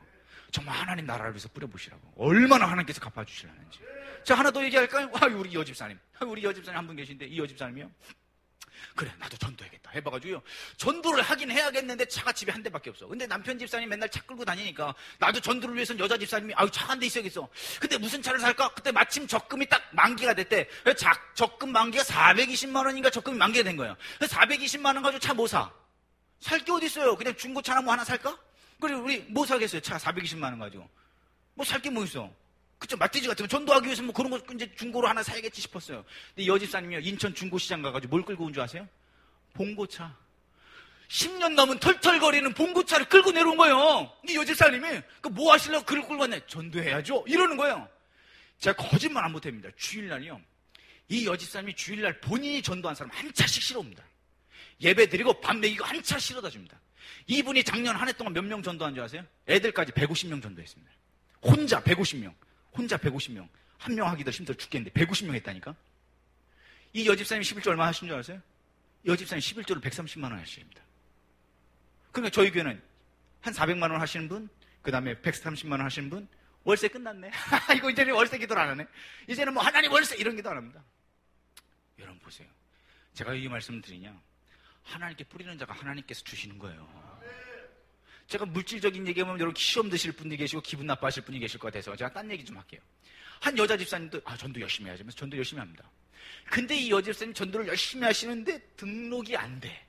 정말 하나님 나라를 위해서 뿌려보시라고. 얼마나 하나님께서 갚아주시려는지. 자, 하나 더 얘기할까요? 우리 여집사님. 우리 여집사님 한 분 계신데, 이 여집사님이요, 그래, 나도 전도해야겠다 해봐가지고요, 전도를 하긴 해야겠는데 차가 집에 한 대밖에 없어. 근데 남편 집사님 맨날 차 끌고 다니니까 나도 전도를 위해서는 여자 집사님이 차 한 대 있어야겠어. 근데 무슨 차를 살까? 그때 마침 적금이 딱 만기가 됐대. 적금 만기가 420만 원인가 적금이 만기가 된 거예요. 420만 원 가지고 차 뭐 사? 살 게 어디 있어요? 그냥 중고차나 뭐 하나 살까? 그리고 우리 뭐 사겠어요? 차 420만 원 가지고 뭐 살 게 뭐 있어? 그쵸, 멧돼지 같은 거 전도하기 위해서 뭐 그런 거 이제 중고로 하나 사야겠지 싶었어요. 근데 여집사님이요, 인천 중고시장 가가지고 뭘 끌고 온 줄 아세요? 봉고차. 10년 넘은 털털거리는 봉고차를 끌고 내려온 거예요. 이 여집사님이 뭐 하시려고 그걸 끌고 왔네? 전도해야죠. 이러는 거예요. 제가 거짓말 안 못합니다. 주일날이요, 이 여집사님이 주일날 본인이 전도한 사람 한 차씩 실어옵니다. 예배 드리고 밥 먹이고 한 차 실어다 줍니다. 이분이 작년 한 해 동안 몇 명 전도한 줄 아세요? 애들까지 150명 전도했습니다. 혼자 150명. 한 명 하기도 힘들어 죽겠는데 150명 했다니까? 이 여집사님이 11조 얼마 하신 줄 아세요? 여집사님 11조를 130만 원 하십니다. 그러니까 저희 교회는 한 400만 원 하시는 분, 그 다음에 130만 원 하시는 분, 월세 끝났네. 이거 이제는 월세 기도를 안 하네. 이제는 뭐 하나님 월세 이런 기도 안 합니다. 여러분 보세요. 제가 이 말씀을 드리냐? 하나님께 뿌리는 자가 하나님께서 주시는 거예요. 제가 물질적인 얘기하면 여러분 시험 드실 분이 계시고 기분 나빠하실 분이 계실 것 같아서 제가 딴 얘기 좀 할게요. 한 여자 집사님도 전도 열심히 해야지 하면서 전도 열심히 합니다. 근데 이 여자 집사님 전도를 열심히 하시는데 등록이 안 돼.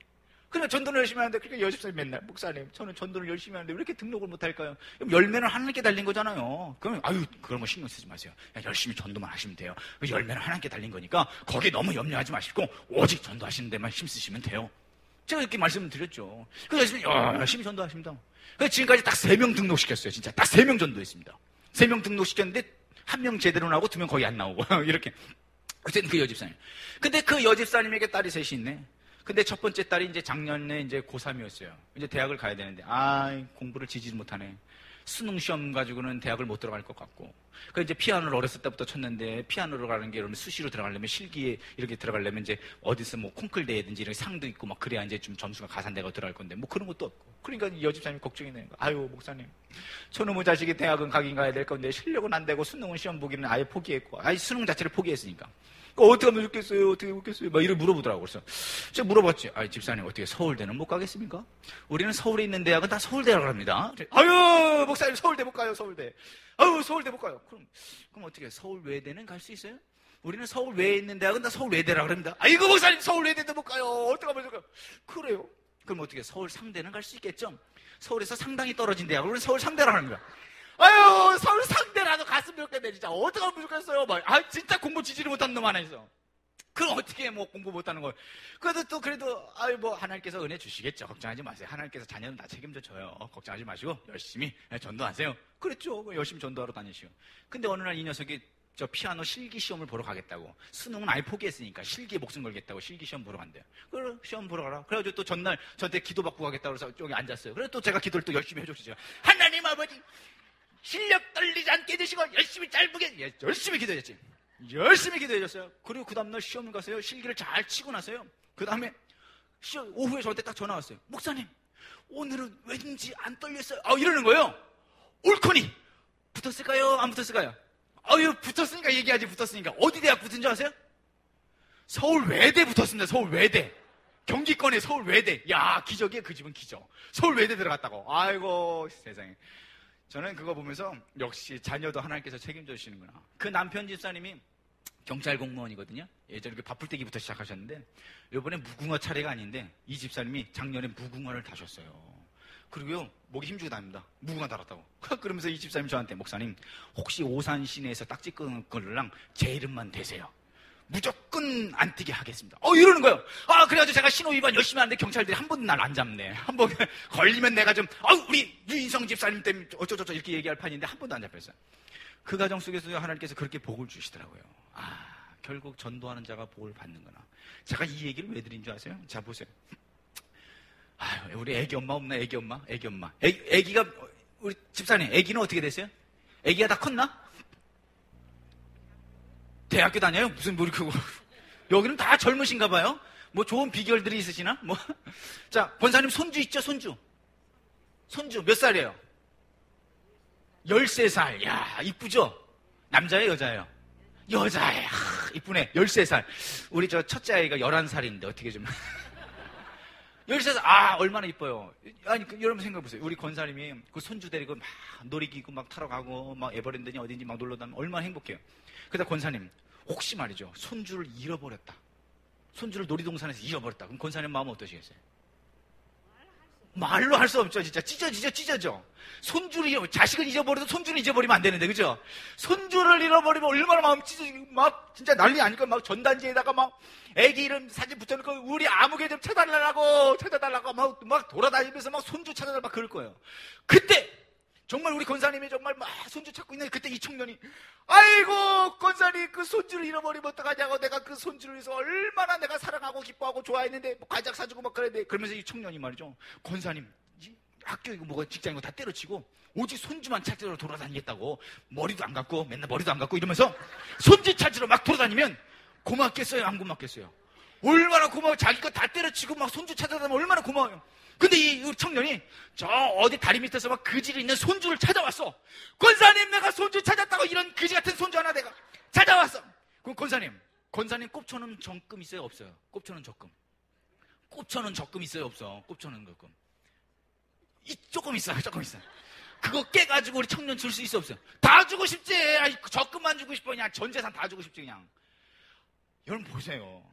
그러니까 전도를 열심히 하는데, 그러니까 여자 집사님 맨날, 목사님, 저는 전도를 열심히 하는데 왜 이렇게 등록을 못 할까요? 그럼 열매는 하나님께 달린 거잖아요. 그러면, 그런 거 신경 쓰지 마세요. 그냥 열심히 전도만 하시면 돼요. 열매는 하나님께 달린 거니까, 거기에 너무 염려하지 마시고, 오직 전도하시는 데만 힘쓰시면 돼요. 제가 이렇게 말씀을 드렸죠. 그래서 열심히 전도하십니다. 그래서 지금까지 딱 3명 등록시켰어요. 진짜. 딱 3명 전도했습니다. 3명 등록시켰는데, 1명 제대로 나오고 2명 거의 안 나오고, 이렇게. 어쨌든 그 여집사님. 근데 그 여집사님에게 딸이 셋이 있네. 근데 첫 번째 딸이 이제 작년에 이제 고3이었어요. 이제 대학을 가야 되는데, 공부를 지지를 못하네. 수능 시험 가지고는 대학을 못 들어갈 것 같고. 그 이제 피아노를 어렸을 때부터 쳤는데, 피아노로 가는 게 여러분 수시로 들어가려면 실기에 이렇게 들어가려면 이제 어디서 뭐 콩쿨 대회든지 이런 상도 있고 막 그래야 이제 좀 점수가 가산되고 들어갈 건데, 뭐 그런 것도 없고. 그러니까 여집사님이 걱정이 되는 거야. 목사님. 저놈의 자식이 대학은 가긴 가야 될 건데, 실력은 안 되고 수능은 시험 보기는 아예 포기했고, 수능 자체를 포기했으니까. 어떻게 하면 좋겠어요? 어떻게 좋겠어요? 막 이렇게 물어보더라고. 그래서 제가 물어봤지. 집사님, 어떻게 서울대는 못 가겠습니까? 우리는 서울에 있는 대학은 다 서울대라고 합니다. 목사님, 서울대 못 가요, 서울대. 서울대 못 가요. 그럼 어떻게, 서울 외대는 갈 수 있어요? 우리는 서울 외에 있는 대학은 다 서울 외대라고 합니다. 목사님, 서울 외대도 못 가요. 어떡하면 좋을까요? 그래요. 그럼 어떻게, 서울 상대는 갈 수 있겠죠? 서울에서 상당히 떨어진 대학을 우리는 서울 상대라고 합니다. 서울 상대라도 갔으면 좋겠네, 진짜. 어떡하면 좋겠어요? 진짜 공부 지지를 못하는 놈 하나 있어. 그럼 어떻게 공부 못하는 걸. 그래도, 하나님께서 은혜 주시겠죠. 걱정하지 마세요. 하나님께서 자녀는 다 책임져줘요. 걱정하지 마시고, 열심히 전도하세요. 그랬죠. 열심히 전도하러 다니시고. 근데 어느 날 이 녀석이 저 피아노 실기 시험을 보러 가겠다고. 수능은 아예 포기했으니까 실기에 목숨 걸겠다고 실기 시험 보러 간대요. 그래, 시험 보러 가라. 그래가지고 또 전날 저한테 기도 받고 가겠다고 해서 여기 앉았어요. 그래서 또 제가 기도를 또 열심히 해줬죠. 하나님 아버지, 실력 떨리지 않게 해주시고 열심히 짧게 열심히 기도했지. 열심히 기도해줬어요. 그리고 그 다음날 시험을 가서요. 실기를 잘 치고 나서요. 그 다음에 오후에 저한테 딱 전화 왔어요. 목사님, 오늘은 왠지 안 떨렸어요. 이러는 거예요. 옳거니 붙었을까요? 안 붙었을까요? 붙었으니까 얘기하지. 붙었으니까. 어디 대학 붙은 줄 아세요? 서울 외대 붙었습니다. 서울 외대. 경기권에 서울 외대. 야, 기적이에요. 그 집은 기적. 서울 외대 들어갔다고. 아이고 세상에. 저는 그거 보면서 역시 자녀도 하나님께서 책임져 주시는구나. 그 남편 집사님이 경찰 공무원이거든요. 예전에 바쁠 때기부터 시작하셨는데 이번에 무궁화 차례가 아닌데 이 집사님이 작년에 무궁화를 다셨어요. 그리고요, 목에 힘주고 다닙니다. 무궁화 달았다고. 그러면서 이 집사님 저한테, 목사님, 혹시 오산 시내에서 딱지 끊은 걸랑 제 이름만 대세요. 무조건 안 뛰게 하겠습니다. 이러는 거예요. 그래가지고 제가 신호위반 열심히 하는데 경찰들이 한 번도 날 안 잡네. 한 번 걸리면 내가 좀, 우리 유인성 집사님 때문에 어쩌저쩌 이렇게 얘기할 판인데 한 번도 안 잡혔어요. 그 과정 속에서 하나님께서 그렇게 복을 주시더라고요. 결국 전도하는 자가 복을 받는구나. 제가 이 얘기를 왜 드린 줄 아세요? 자, 보세요. 우리 애기 엄마 없나? 애기 엄마? 애기가, 우리 집사님, 애기는 어떻게 됐어요? 애기가 다 컸나? 대학교 다녀요? 무슨 여기는 다 젊으신가 봐요? 좋은 비결들이 있으시나? 자, 권사님 손주 있죠? 손주 몇 살이에요? 13살. 야, 이쁘죠? 남자예요, 여자예요? 여자예요. 이쁘네. 13살. 우리 저 첫째 아이가 11살인데 어떻게 좀 13살. 얼마나 이뻐요. 여러분 생각해보세요. 우리 권사님이 그 손주 데리고 막 놀이기구 막 타러 가고 막 에버랜드니 어딘지 막 놀러 다니면 얼마나 행복해요. 그러다 권사님, 혹시 말이죠, 손주를 잃어버렸다. 손주를 놀이동산에서 잃어버렸다. 그럼 권사님 마음은 어떠시겠어요? 말로 할 수 없죠. 진짜 찢어져. 자식을 잊어버려도 손주를 잊어버리면 안 되는데, 그죠? 손주를 잃어버리면 얼마나 마음 찢어지고 막 진짜 난리 아니까 막 전단지에다가 막 애기 이름 사진 붙여놓고 우리 아무개 좀 찾아달라고 막 돌아다니면서 막 손주 찾아달라고 막 그럴 거예요. 그때 정말 우리 권사님이 정말 막 손주 찾고 있는데 그때 이 청년이, 아이고 권사님, 그 손주를 잃어버리면 어떡하냐고, 내가 그 손주를 위해서 얼마나 내가 사랑하고 기뻐하고 좋아했는데 과자 사주고 막 그랬는데, 그러면서 이 청년이 말이죠, 권사님 학교이고 뭐가 직장이고 다 때려치고 오직 손주만 찾으러 돌아다니겠다고, 머리도 안 감고 맨날 머리도 안 감고 이러면서 손주 찾으러 막 돌아다니면 고맙겠어요, 안 고맙겠어요? 얼마나 고마워. 자기 거 다 때려치고 막 손주 찾아다니면 얼마나 고마워요. 근데 이 청년이 저 어디 다리 밑에서 막 그지를 있는 손주를 찾아왔어. 권사님, 내가 손주 찾았다고. 이런 그지 같은 손주 하나 내가 찾아왔어. 그럼 권사님 꼽쳐놓은 적금 있어요, 없어요? 꼽쳐놓은 적금 있어요, 없어? 꼽쳐놓은 적금. 조금 있어요. 그거 깨가지고 우리 청년 줄 수 있어 없어요? 다 주고 싶지. 아니, 적금만 주고 싶어. 그냥 전 재산 다 주고 싶지 그냥. 여러분 보세요.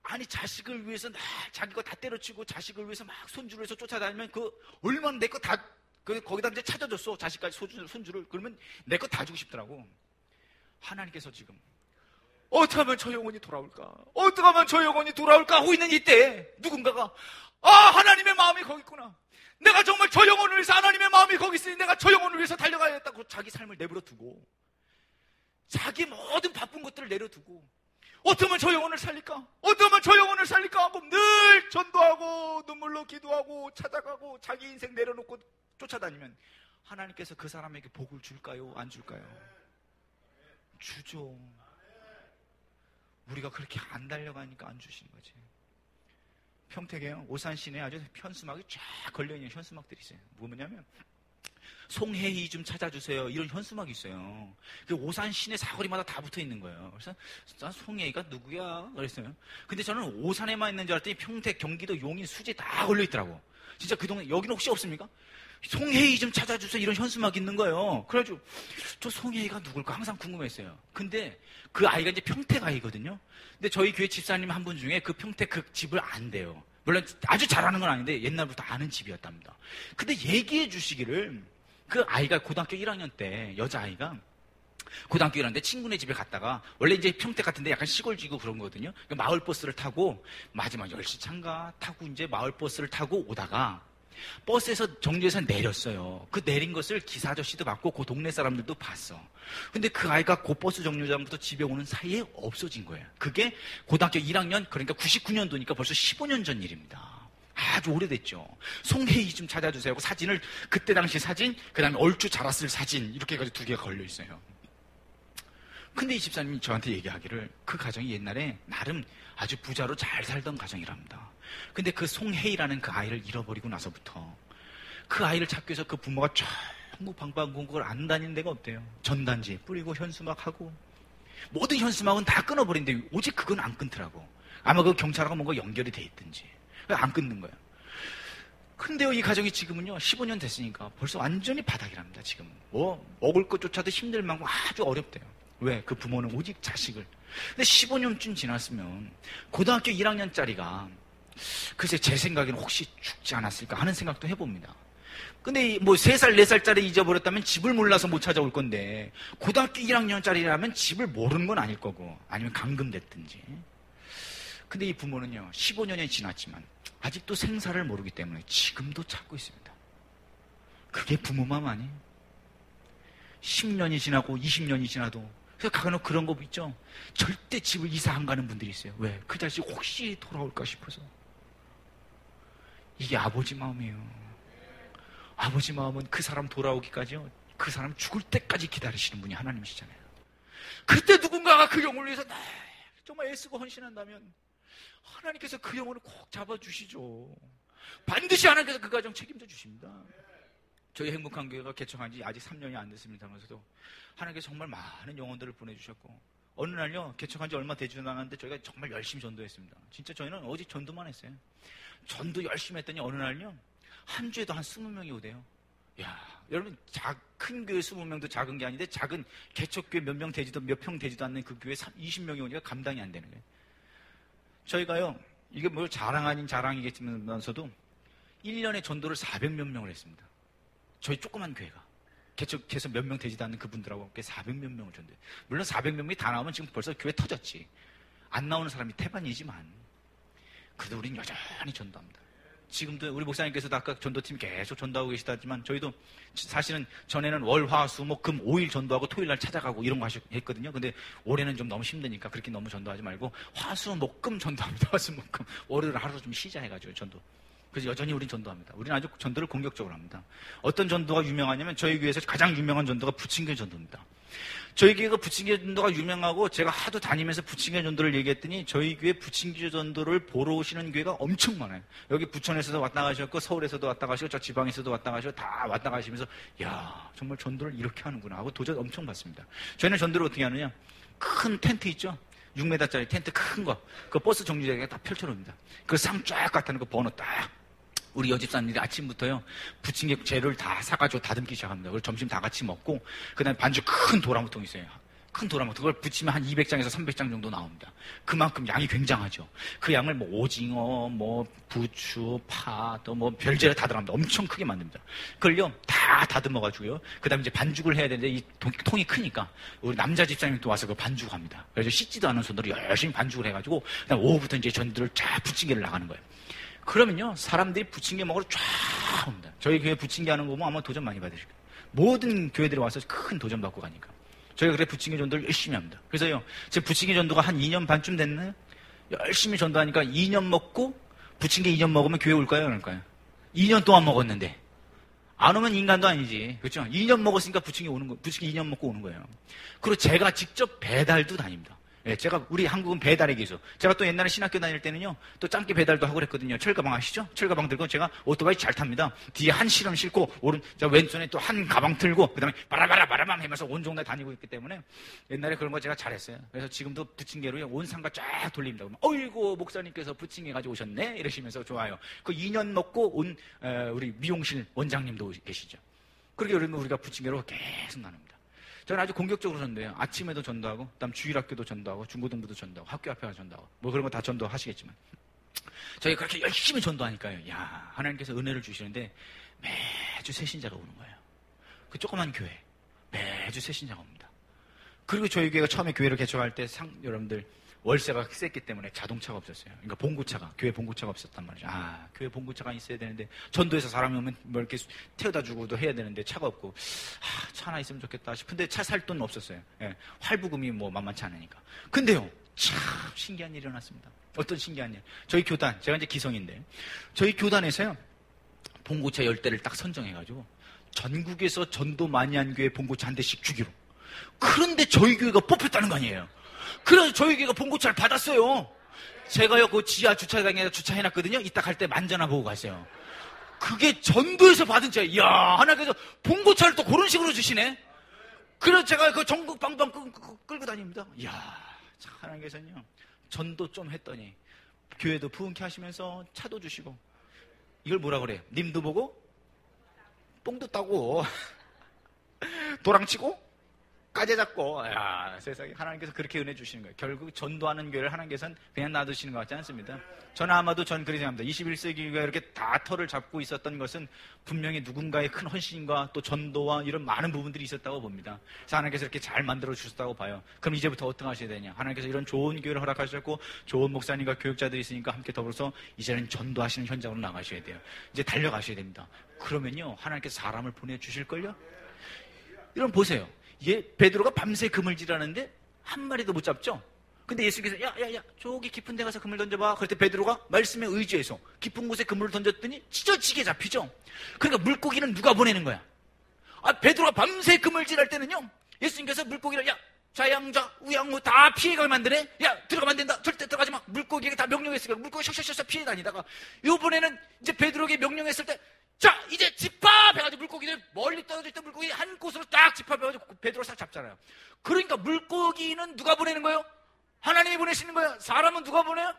아니 자식을 위해서 자기 거 다 때려치고 자식을 위해서 막 손주를 해서 쫓아다니면 그 얼마나 내 거 다 거기다 이제 찾아줬어. 자식까지 손주를. 그러면 내 거 다 주고 싶더라고. 하나님께서 지금 어떻게 하면 저 영혼이 돌아올까? 어떻게 하면 저 영혼이 돌아올까? 하고 있는 이때 누군가가 하나님의 마음이 거기 있구나. 내가 정말 저 영혼을 위해서 하나님의 마음이 거기 있으니 내가 저 영혼을 위해서 달려가야겠다고 자기 삶을 내버려 두고 자기 모든 바쁜 것들을 내려두고 어떻게 하면 저 영혼을 살릴까? 어떻게 하면 저 영혼을 살릴까? 하고 늘 전도하고 눈물로 기도하고 찾아가고 자기 인생 내려놓고 쫓아다니면 하나님께서 그 사람에게 복을 줄까요? 안 줄까요? 주죠. 우리가 그렇게 안 달려가니까 안 주시는 거지. 평택에 오산 시내에 아주 현수막이 쫙 걸려있는 현수막들이 있어요. 뭐냐면 송혜희 좀 찾아주세요. 이런 현수막이 있어요. 그 오산 시내 사거리마다 다 붙어 있는 거예요. 그래서 난 송혜희가 누구야? 그랬어요. 근데 저는 오산에만 있는 줄 알았더니 평택, 경기도, 용인, 수지 다 걸려 있더라고. 진짜 그 동네 여기는 혹시 없습니까? 송혜희 좀 찾아주세요. 이런 현수막이 있는 거예요. 그래가지고 저 송혜희가 누굴까 항상 궁금했어요. 근데 그 아이가 이제 평택 아이거든요. 근데 저희 교회 집사님 한 분 중에 그 평택 그 집을 안대요. 물론 아주 잘하는 건 아닌데 옛날부터 아는 집이었답니다. 근데 얘기해 주시기를 그 아이가 고등학교 1학년 때 여자아이가 고등학교 1학년 때 친구네 집에 갔다가 원래 이제 평택 같은데 약간 시골지구 그런 거거든요. 마을버스를 타고 마지막 10시 차인가 타고 이제 마을버스를 타고 오다가 버스에서 정류에서 내렸어요. 그 내린 것을 기사 아저씨도 봤고 그 동네 사람들도 봤어. 근데 그 아이가 그 버스 정류장부터 집에 오는 사이에 없어진 거예요. 그게 고등학교 1학년 그러니까 99년도니까 벌써 15년 전 일입니다. 아주 오래됐죠. 송혜희 좀 찾아주세요. 사진을 그때 당시 사진 그 다음에 얼추 자랐을 사진 이렇게 해가지고 2개가 걸려있어요. 근데 이 집사님이 저한테 얘기하기를 그 가정이 옛날에 나름 아주 부자로 잘 살던 가정이랍니다. 근데 그 송혜이라는 그 아이를 잃어버리고 나서부터 그 아이를 찾기 위해서 그 부모가 전부 방방곡곡을 안 다니는 데가 없대요. 전단지 뿌리고 현수막하고 모든 현수막은 다 끊어버린데 오직 그건 안 끊더라고. 아마 그 경찰하고 뭔가 연결이 돼 있든지 안 끊는 거예요. 근데요 이 가정이 지금은요 15년 됐으니까 벌써 완전히 바닥이랍니다. 지금 먹을 것조차도 힘들 만큼 아주 어렵대요. 왜? 그 부모는 오직 자식을. 근데 15년쯤 지났으면 고등학교 1학년짜리가 글쎄 제 생각에는 혹시 죽지 않았을까 하는 생각도 해봅니다. 근데 뭐 3살, 4살짜리 잊어버렸다면 집을 몰라서 못 찾아올 건데 고등학교 1학년짜리라면 집을 모르는 건 아닐 거고 아니면 감금됐든지. 근데 이 부모는요 15년이 지났지만 아직도 생사를 모르기 때문에 지금도 찾고 있습니다. 그게 부모 마음 아니에요? 10년이 지나고 20년이 지나도 가끔 그런 거 있죠. 절대 집을 이사 안 가는 분들이 있어요. 왜? 그 자식 혹시 돌아올까 싶어서. 이게 아버지 마음이에요. 아버지 마음은 그 사람 돌아오기까지요. 그 사람 죽을 때까지 기다리시는 분이 하나님이시잖아요. 그때 누군가가 그 영혼을 위해서 정말 애쓰고 헌신한다면 하나님께서 그 영혼을 꼭 잡아주시죠. 반드시 하나님께서 그 가정 책임져 주십니다. 저희 행복한 교회가 개척한 지 아직 3년이 안 됐습니다면서도 하나님께서 정말 많은 영혼들을 보내주셨고 어느 날요 개척한 지 얼마 되지 않았는데 저희가 정말 열심히 전도했습니다. 진짜 저희는 어제 전도만 했어요. 전도 열심히 했더니 어느 날요 한 주에도 한 20명이 오대요. 야, 여러분 큰 교회 20명도 작은 게 아닌데 작은 개척교회 몇 평 되지도 않는 그 교회 20명이 오니까 감당이 안 되는 거예요. 저희가요 이게 뭐 자랑 아닌 자랑이겠지만서도 1년에 전도를 400몇 명을 했습니다. 저희 조그만 교회가 개척해서 몇 명 되지도 않는 그분들하고 함께 400몇 명을 전도해요. 물론 400몇 명이 다 나오면 지금 벌써 교회 터졌지. 안 나오는 사람이 태반이지만 그래도 우리는 여전히 전도합니다. 지금도 우리 목사님께서도 아까 전도팀 계속 전도하고 계시다지만 저희도 사실은 전에는 월, 화, 수, 목, 금 5일 전도하고 토요일 날 찾아가고 이런 거 했거든요. 근데 올해는 좀 너무 힘드니까 그렇게 너무 전도하지 말고 화, 수, 목, 금 전도합니다. 화, 수, 목, 금 월요일 하루 좀 쉬자 해가지고 전도. 그래서 여전히 우린 전도합니다. 우리는 아주 전도를 공격적으로 합니다. 어떤 전도가 유명하냐면 저희 교회에서 가장 유명한 전도가 부침개 전도입니다. 저희 교회가 부침개 전도가 유명하고 제가 하도 다니면서 부침개 전도를 얘기했더니 저희 교회 부침개 전도를 보러 오시는 교회가 엄청 많아요. 여기 부천에서도 왔다 가셨고 서울에서도 왔다 가시고 저 지방에서도 왔다 가시고 다 왔다 가시면서 야 정말 전도를 이렇게 하는구나 하고 도전 엄청 받습니다. 저희는 전도를 어떻게 하느냐 큰 텐트 있죠. 6m짜리 텐트 큰 거 그 버스 정류장에 딱 펼쳐놓습니다. 그 상 쫙 갖다 놓고 번호 딱 우리 여집사님들이 아침부터요, 부침개 재료를 다 사가지고 다듬기 시작합니다. 그리고 점심 다 같이 먹고, 그 다음에 반죽 큰 도라무통 있어요. 큰 도라무통. 그걸 부치면 한 200장에서 300장 정도 나옵니다. 그만큼 양이 굉장하죠. 그 양을 뭐 오징어, 뭐 부추, 파, 또 뭐 별재료 다 들어갑니다. 엄청 크게 만듭니다. 그걸요, 다 다듬어가지고요. 그 다음에 이제 반죽을 해야 되는데, 이 통이 크니까, 우리 남자 집사님이 또 와서 그 반죽합니다. 그래서 씻지도 않은 손으로 열심히 반죽을 해가지고, 그 다음 오후부터 이제 전들을 쫙 부침개를 나가는 거예요. 그러면요, 사람들이 부침개 먹으러 쫙 옵니다. 저희 교회 부침개 하는 거 보면 아마 도전 많이 받으실 거예요. 모든 교회들이 와서 큰 도전 받고 가니까. 저희가 그래 부침개 전도를 열심히 합니다. 그래서요, 제 부침개 전도가 한 2년 반쯤 됐나요? 열심히 전도하니까 2년 먹고, 부침개 2년 먹으면 교회 올까요? 안 올까요? 2년 동안 먹었는데. 안 오면 인간도 아니지. 그렇죠? 2년 먹었으니까 부침개 2년 먹고 오는 거예요. 그리고 제가 직접 배달도 다닙니다. 예, 제가, 우리 한국은 배달의 기술. 제가 또 옛날에 신학교 다닐 때는요, 또 짱깨 배달도 하고 그랬거든요. 철가방 아시죠? 철가방 들고 제가 오토바이 잘 탑니다. 뒤에 한 실은 싣고, 저 왼손에 또 한 가방 들고, 그 다음에 바라바라바라밤 하면서 온 종래 다니고 있기 때문에 옛날에 그런 거 제가 잘했어요. 그래서 지금도 부침개로요, 온 상가 쫙 돌립니다. 그러면, 어이구, 목사님께서 부침개 가지고 오셨네? 이러시면서 좋아요. 그 2년 먹고 온, 우리 미용실 원장님도 계시죠. 그렇게 그러면 우리가 부침개로 계속 나눕니다. 저는 아주 공격적으로 전도해요. 아침에도 전도하고, 그다음 주일학교도 전도하고, 중고등부도 전도하고, 학교 앞에 가서 전도하고, 뭐 그런 거 다 전도하시겠지만. 저희 그렇게 열심히 전도하니까요. 야, 하나님께서 은혜를 주시는데 매주 새 신자가 오는 거예요. 그 조그만 교회. 매주 새 신자가 옵니다. 그리고 저희 교회가 처음에 교회를 개척할 때 여러분들 월세가 셌기 때문에 자동차가 없었어요. 그러니까 봉구차가, 교회 봉구차가 없었단 말이죠. 아, 교회 봉구차가 있어야 되는데, 전도에서 사람이 오면 뭐 이렇게 태워다 주고도 해야 되는데 차가 없고, 아, 차 하나 있으면 좋겠다 싶은데 차 살 돈 없었어요. 예, 할부금이 뭐 만만치 않으니까. 근데요, 참 신기한 일이 일어났습니다. 어떤 신기한 일. 저희 교단, 제가 이제 기성인데, 저희 교단에서요, 봉구차 10대를 딱 선정해가지고, 전국에서 전도 많이 한 교회 봉구차 한 대씩 주기로. 그런데 저희 교회가 뽑혔다는 거 아니에요. 그래서 저희 교회가 봉고차를 받았어요. 제가요, 그 지하 주차장에다 주차해놨거든요. 이따 갈 때 만져나 보고 가세요. 그게 전도에서 받은 차예요. 이야, 하나님께서 봉고차를 또 그런 식으로 주시네. 그래서 제가 그 전국 방방 끌고 다닙니다. 이야, 참 하나님께서는요, 전도 좀 했더니 교회도 부흥케 하시면서 차도 주시고, 이걸 뭐라 그래요? 님도 보고 뽕도 따고 도랑치고 까재 잡고, 야, 세상에 하나님께서 그렇게 은혜 주시는 거예요. 결국 전도하는 교회를 하나님께서는 그냥 놔두시는 것 같지 않습니다. 저는 아마도 전 그렇게 생각합니다. 21세기가 이렇게 다 털을 잡고 있었던 것은 분명히 누군가의 큰 헌신과 또 전도와 이런 많은 부분들이 있었다고 봅니다. 그래서 하나님께서 이렇게 잘 만들어 주셨다고 봐요. 그럼 이제부터 어떻게 하셔야 되냐? 하나님께서 이런 좋은 교회를 허락하셨고 좋은 목사님과 교육자들이 있으니까 함께 더불어서 이제는 전도하시는 현장으로 나가셔야 돼요. 이제 달려가셔야 됩니다. 그러면요, 하나님께서 사람을 보내주실걸요? 여러분 보세요. 베드로가 밤새 그물질하는데 한 마리도 못 잡죠? 근데 예수께서 야 저기 깊은 데 가서 그물 던져봐. 그럴 때 베드로가 말씀에 의지해서 깊은 곳에 그물을 던졌더니 찢어지게 잡히죠? 그러니까 물고기는 누가 보내는 거야? 베드로가 밤새 그물질할 때는요, 예수님께서 물고기를 좌양좌 우양우 다 피해가게 만드네. 들어가면 안 된다. 절대 들어가지 마. 물고기에게 다 명령했으니까 물고기 샥샥샥 피해 다니다가 요번에는 이제 베드로에게 명령했을 때, 자, 이제 집합해가지고 물고기들 멀리 떨어져 있던 물고기 한 곳으로 딱 집합해가지고 베드로 싹 잡잖아요. 그러니까 물고기는 누가 보내는 거예요? 하나님이 보내시는 거예요. 사람은 누가 보내요?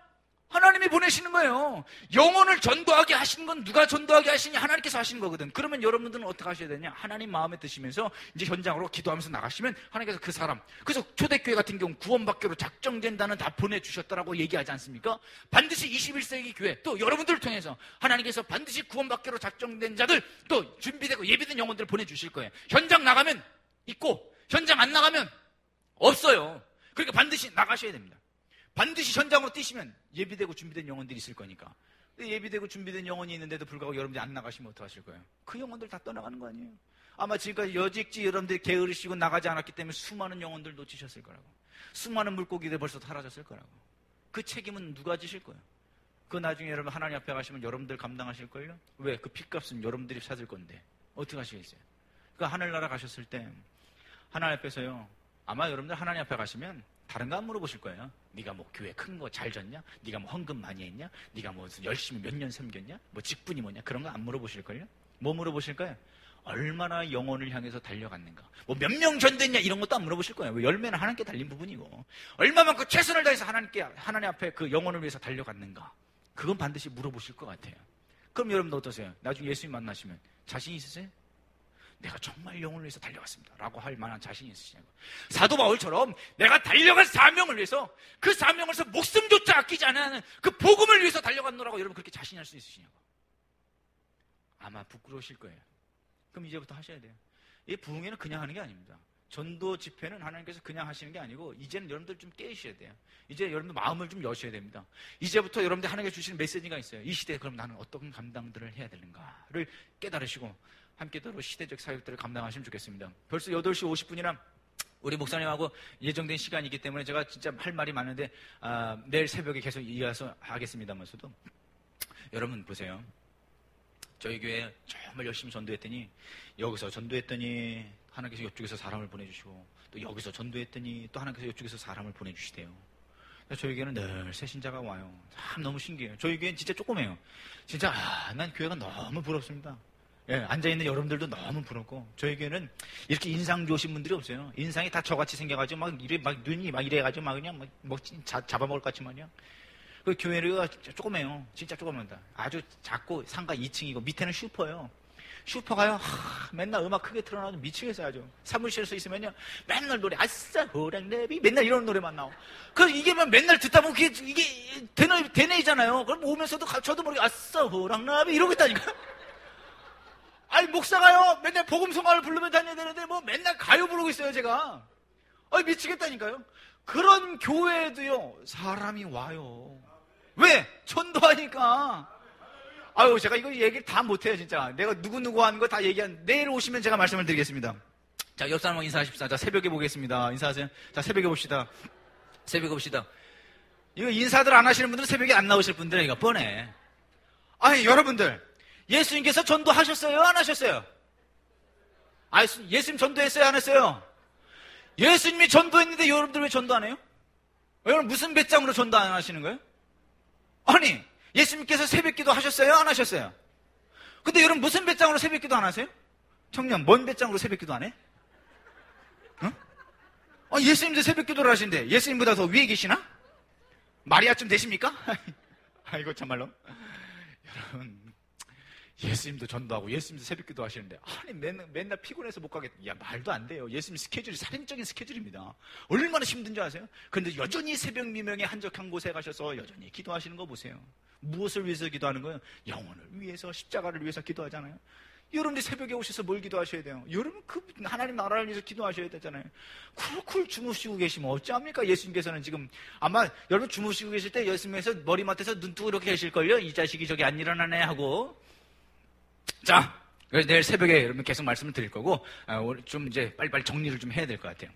하나님이 보내시는 거예요. 영혼을 전도하게 하시는 건 누가 전도하게 하시냐? 하나님께서 하시는 거거든. 그러면 여러분들은 어떻게 하셔야 되냐? 하나님 마음에 드시면서 이제 현장으로 기도하면서 나가시면 하나님께서 그 사람, 그래서 초대교회 같은 경우 구원받기로 작정된 자는 다 보내주셨다라고 얘기하지 않습니까? 반드시 21세기 교회, 또 여러분들을 통해서 하나님께서 반드시 구원받기로 작정된 자들, 또 준비되고 예비된 영혼들을 보내주실 거예요. 현장 나가면 있고 현장 안 나가면 없어요. 그러니까 반드시 나가셔야 됩니다. 반드시 현장으로 뛰시면 예비되고 준비된 영혼들이 있을 거니까. 예비되고 준비된 영혼이 있는데도 불구하고 여러분들이 안 나가시면 어떡하실 거예요? 그 영혼들 다 떠나가는 거 아니에요? 아마 지금까지 여직지 여러분들이 게으르시고 나가지 않았기 때문에 수많은 영혼들 놓치셨을 거라고. 수많은 물고기들 벌써 사라졌을 거라고. 그 책임은 누가 지실 거예요? 그 나중에 여러분 하나님 앞에 가시면 여러분들 감당하실 걸요? 왜? 그 핏값은 여러분들이 찾을 건데 어떻게 하시겠어요? 그러니까 하늘나라 가셨을 때 하나님 앞에서요, 아마 여러분들 하나님 앞에 가시면 다른 거 안 물어보실 거예요. 네가 뭐 교회 큰 거 잘 졌냐? 네가 뭐 헌금 많이 했냐? 네가 뭐 열심히 몇 년 섬겼냐? 뭐 직분이 뭐냐? 그런 거 안 물어보실걸요? 뭐 물어보실까요? 얼마나 영혼을 향해서 달려갔는가? 뭐 몇 명 전됐냐? 이런 것도 안 물어보실 거예요. 왜? 열매는 하나님께 달린 부분이고, 얼마만큼 최선을 다해서 하나님 앞에 그 영혼을 위해서 달려갔는가? 그건 반드시 물어보실 것 같아요. 그럼 여러분도 어떠세요? 나중에 예수님 만나시면 자신 있으세요? 내가 정말 영혼을 위해서 달려갔습니다 라고 할 만한 자신이 있으시냐고. 사도 바울처럼 내가 달려간 사명을 위해서, 그 사명을 위해서 목숨조차 아끼지 않는 그 복음을 위해서 달려갔노라고 여러분 그렇게 자신할 수 있으시냐고. 아마 부끄러우실 거예요. 그럼 이제부터 하셔야 돼요. 이 부흥회는 그냥 하는 게 아닙니다. 전도 집회는 하나님께서 그냥 하시는 게 아니고 이제는 여러분들 좀 깨우셔야 돼요. 이제 여러분들 마음을 좀 여셔야 됩니다. 이제부터 여러분들 하나님께서 주시는 메시지가 있어요. 이 시대에 그럼 나는 어떤 감당들을 해야 되는가를 깨달으시고 함께대로 시대적 사역들을 감당하시면 좋겠습니다. 벌써 8시 50분이나 우리 목사님하고 예정된 시간이기 때문에 제가 진짜 할 말이 많은데 내일 새벽에 계속 이어서 하겠습니다만서도 여러분 보세요. 저희 교회 정말 열심히 전도했더니 여기서 전도했더니 하나님께서 이쪽에서 사람을 보내주시고 또 여기서 전도했더니 또 하나님께서 이쪽에서 사람을 보내주시대요. 저희 교회는 늘 새 신자가 와요. 참 너무 신기해요. 저희 교회는 진짜 조그매요. 진짜 난 교회가 너무 부럽습니다. 예, 앉아있는 여러분들도 너무 부럽고 저희 교회는 이렇게 인상 좋으신 분들이 없어요. 인상이 다 저같이 생겨가지고 막 이래 막 눈이 막 이래가지고 막 그냥 막 잡아먹을 것 같지만요. 그 교회가 조그매요. 진짜 조그맣다. 아주 작고 상가 2층이고 밑에는 슈퍼예요. 슈퍼가요. 맨날 음악 크게 틀어놔도 미치겠어요. 아주 사무실에서 있으면요 맨날 노래 아싸 호랑내비 맨날 이런 노래만 나오고 이게 맨날 듣다 보면 이게 대뇌이잖아요. 그럼 오면서도 저도 모르게 아싸 호랑나비 이러고 있다니까. 아니 목사가요 맨날 복음성가를 부르면 다녀야 되는데 뭐 맨날 가요 부르고 있어요 제가. 미치겠다니까요. 그런 교회에도요 사람이 와요. 왜? 전도하니까. 아유 제가 이거 얘기를 다 못해요 진짜. 내가 누구 하는 거 다 내일 오시면 제가 말씀을 드리겠습니다. 자, 옆 사람하고 인사하십시다. 자, 새벽에 보겠습니다. 인사하세요. 자, 새벽에 봅시다. 새벽에 봅시다. 이거 인사들 안 하시는 분들은 새벽에 안 나오실 분들은 이거 뻔해. 아니 여러분들 예수님께서 전도하셨어요? 안 하셨어요? 예수님 전도했어요? 안 했어요? 예수님이 전도했는데 여러분들 왜 전도 안 해요? 여러분 무슨 배짱으로 전도 안 하시는 거예요? 아니 예수님께서 새벽기도 하셨어요? 안 하셨어요? 근데 여러분 무슨 배짱으로 새벽기도 안 하세요? 청년 뭔 배짱으로 새벽기도 안 해? 어? 예수님도 새벽기도를 하시는데 예수님보다 더 위에 계시나? 마리아쯤 되십니까? 아이고 참말로. 여러분 예수님도 전도하고 예수님도 새벽기도 하시는데 아니 맨날 피곤해서 못 가겠다. 야 말도 안 돼요. 예수님 스케줄이 살인적인 스케줄입니다. 얼마나 힘든지 아세요? 그런데 여전히 새벽 미명에 한적한 곳에 가셔서 여전히 기도하시는 거 보세요. 무엇을 위해서 기도하는 거예요? 영혼을 위해서 십자가를 위해서 기도하잖아요. 여러분들 새벽에 오셔서 뭘 기도하셔야 돼요? 여러분 하나님 나라를 위해서 기도하셔야 되잖아요. 쿨쿨 주무시고 계시면 어찌합니까? 예수님께서는 지금 아마 여러분 주무시고 계실 때 예수님께서 머리맡에서 눈 뜨고 이렇게 계실걸요? 이 자식이 저기 안 일어나네 하고. 자, 그래서 내일 새벽에 여러분 계속 말씀을 드릴 거고 좀 이제 빨리빨리 정리를 좀 해야 될 것 같아요.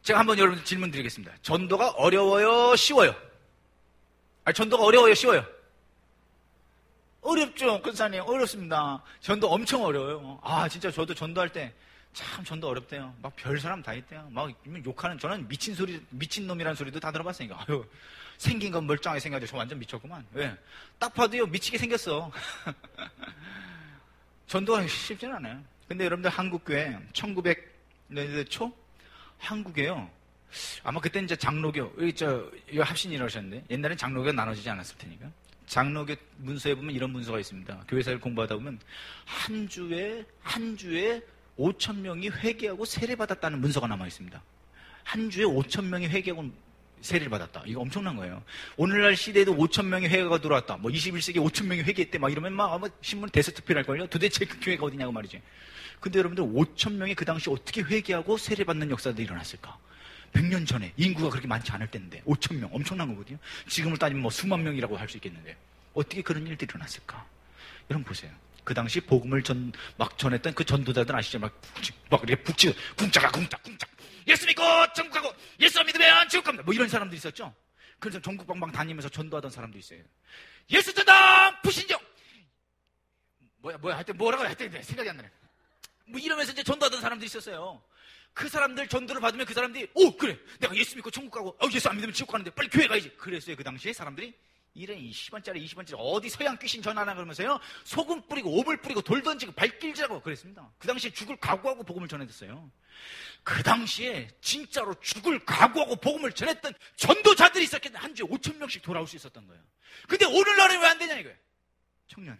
제가 한번 여러분 질문 드리겠습니다. 전도가 어려워요? 쉬워요? 전도가 어려워요? 쉬워요? 어렵죠, 권사님. 어렵습니다. 전도 엄청 어려워요. 진짜 저도 전도할 때 참 전도 어렵대요. 막 별 사람 다 있대요. 막 욕하는, 저는 미친놈이라는 소리도 다 들어봤으니까. 생긴 건 멀쩡하게 생겨가지고 저 완전 미쳤구만. 왜? 딱 봐도요, 미치게 생겼어. 전도가 쉽지는 않아요. 근데 여러분들 한국교회 1900년대 초? 한국에요. 아마 그때는 이제 장로교, 합신이라고 하셨는데, 옛날엔 장로교가 나눠지지 않았을 테니까. 장로교 문서에 보면 이런 문서가 있습니다. 교회사를 공부하다 보면 한 주에 5,000명이 회개하고 세례받았다는 문서가 남아 있습니다. 한 주에 5,000명이 회개하고 세례를 받았다. 이거 엄청난 거예요. 오늘날 시대에도 5,000명이 회개가 들어왔다. 21세기에 5,000명이 회개했대. 막 이러면 아마 신문 대서특필할걸요? 도대체 그 교회가 어디냐고 말이지. 근데 여러분들 5,000명이 그 당시 어떻게 회개하고 세례받는 역사들이 일어났을까? 100년 전에 인구가 그렇게 많지 않을 때인데 5,000명 엄청난 거거든요. 지금을 따지면 수만 명이라고 할 수 있겠는데 어떻게 그런 일들이 일어났을까? 여러분 보세요. 그 당시 복음을 막 전했던 그 전도자들 아시죠? 막 이렇게 북치고 궁짜가 궁짝 예수 믿고 천국 가고 예수 믿으면 지옥 갑니다. 뭐 이런 사람들이 있었죠. 그래서 전국 방방 다니면서 전도하던 사람도 있어요. 예수 전당 부신정 하여튼 뭐라고 하여튼 생각이 안 나네. 뭐 이러면서 이제 전도하던 사람들이 있었어요. 그 사람들 전도를 받으면 그 사람들이 그래 내가 예수 믿고 천국 가고 예수 안 믿으면 지옥 가는데 빨리 교회 가야지. 그랬어요. 그 당시에 사람들이 이런 10원짜리 20원짜리 어디 서양 귀신 전하나 그러면서요 소금 뿌리고 오물 뿌리고 돌 던지고 발길질하고 그랬습니다. 그 당시에 죽을 각오하고 복음을 전해줬어요. 그 당시에 진짜로 죽을 각오하고 복음을 전했던 전도자들이 있었겠는데 한 주에 5,000명씩 돌아올 수 있었던 거예요. 근데 오늘날은 왜 안 되냐 이거예요. 청년.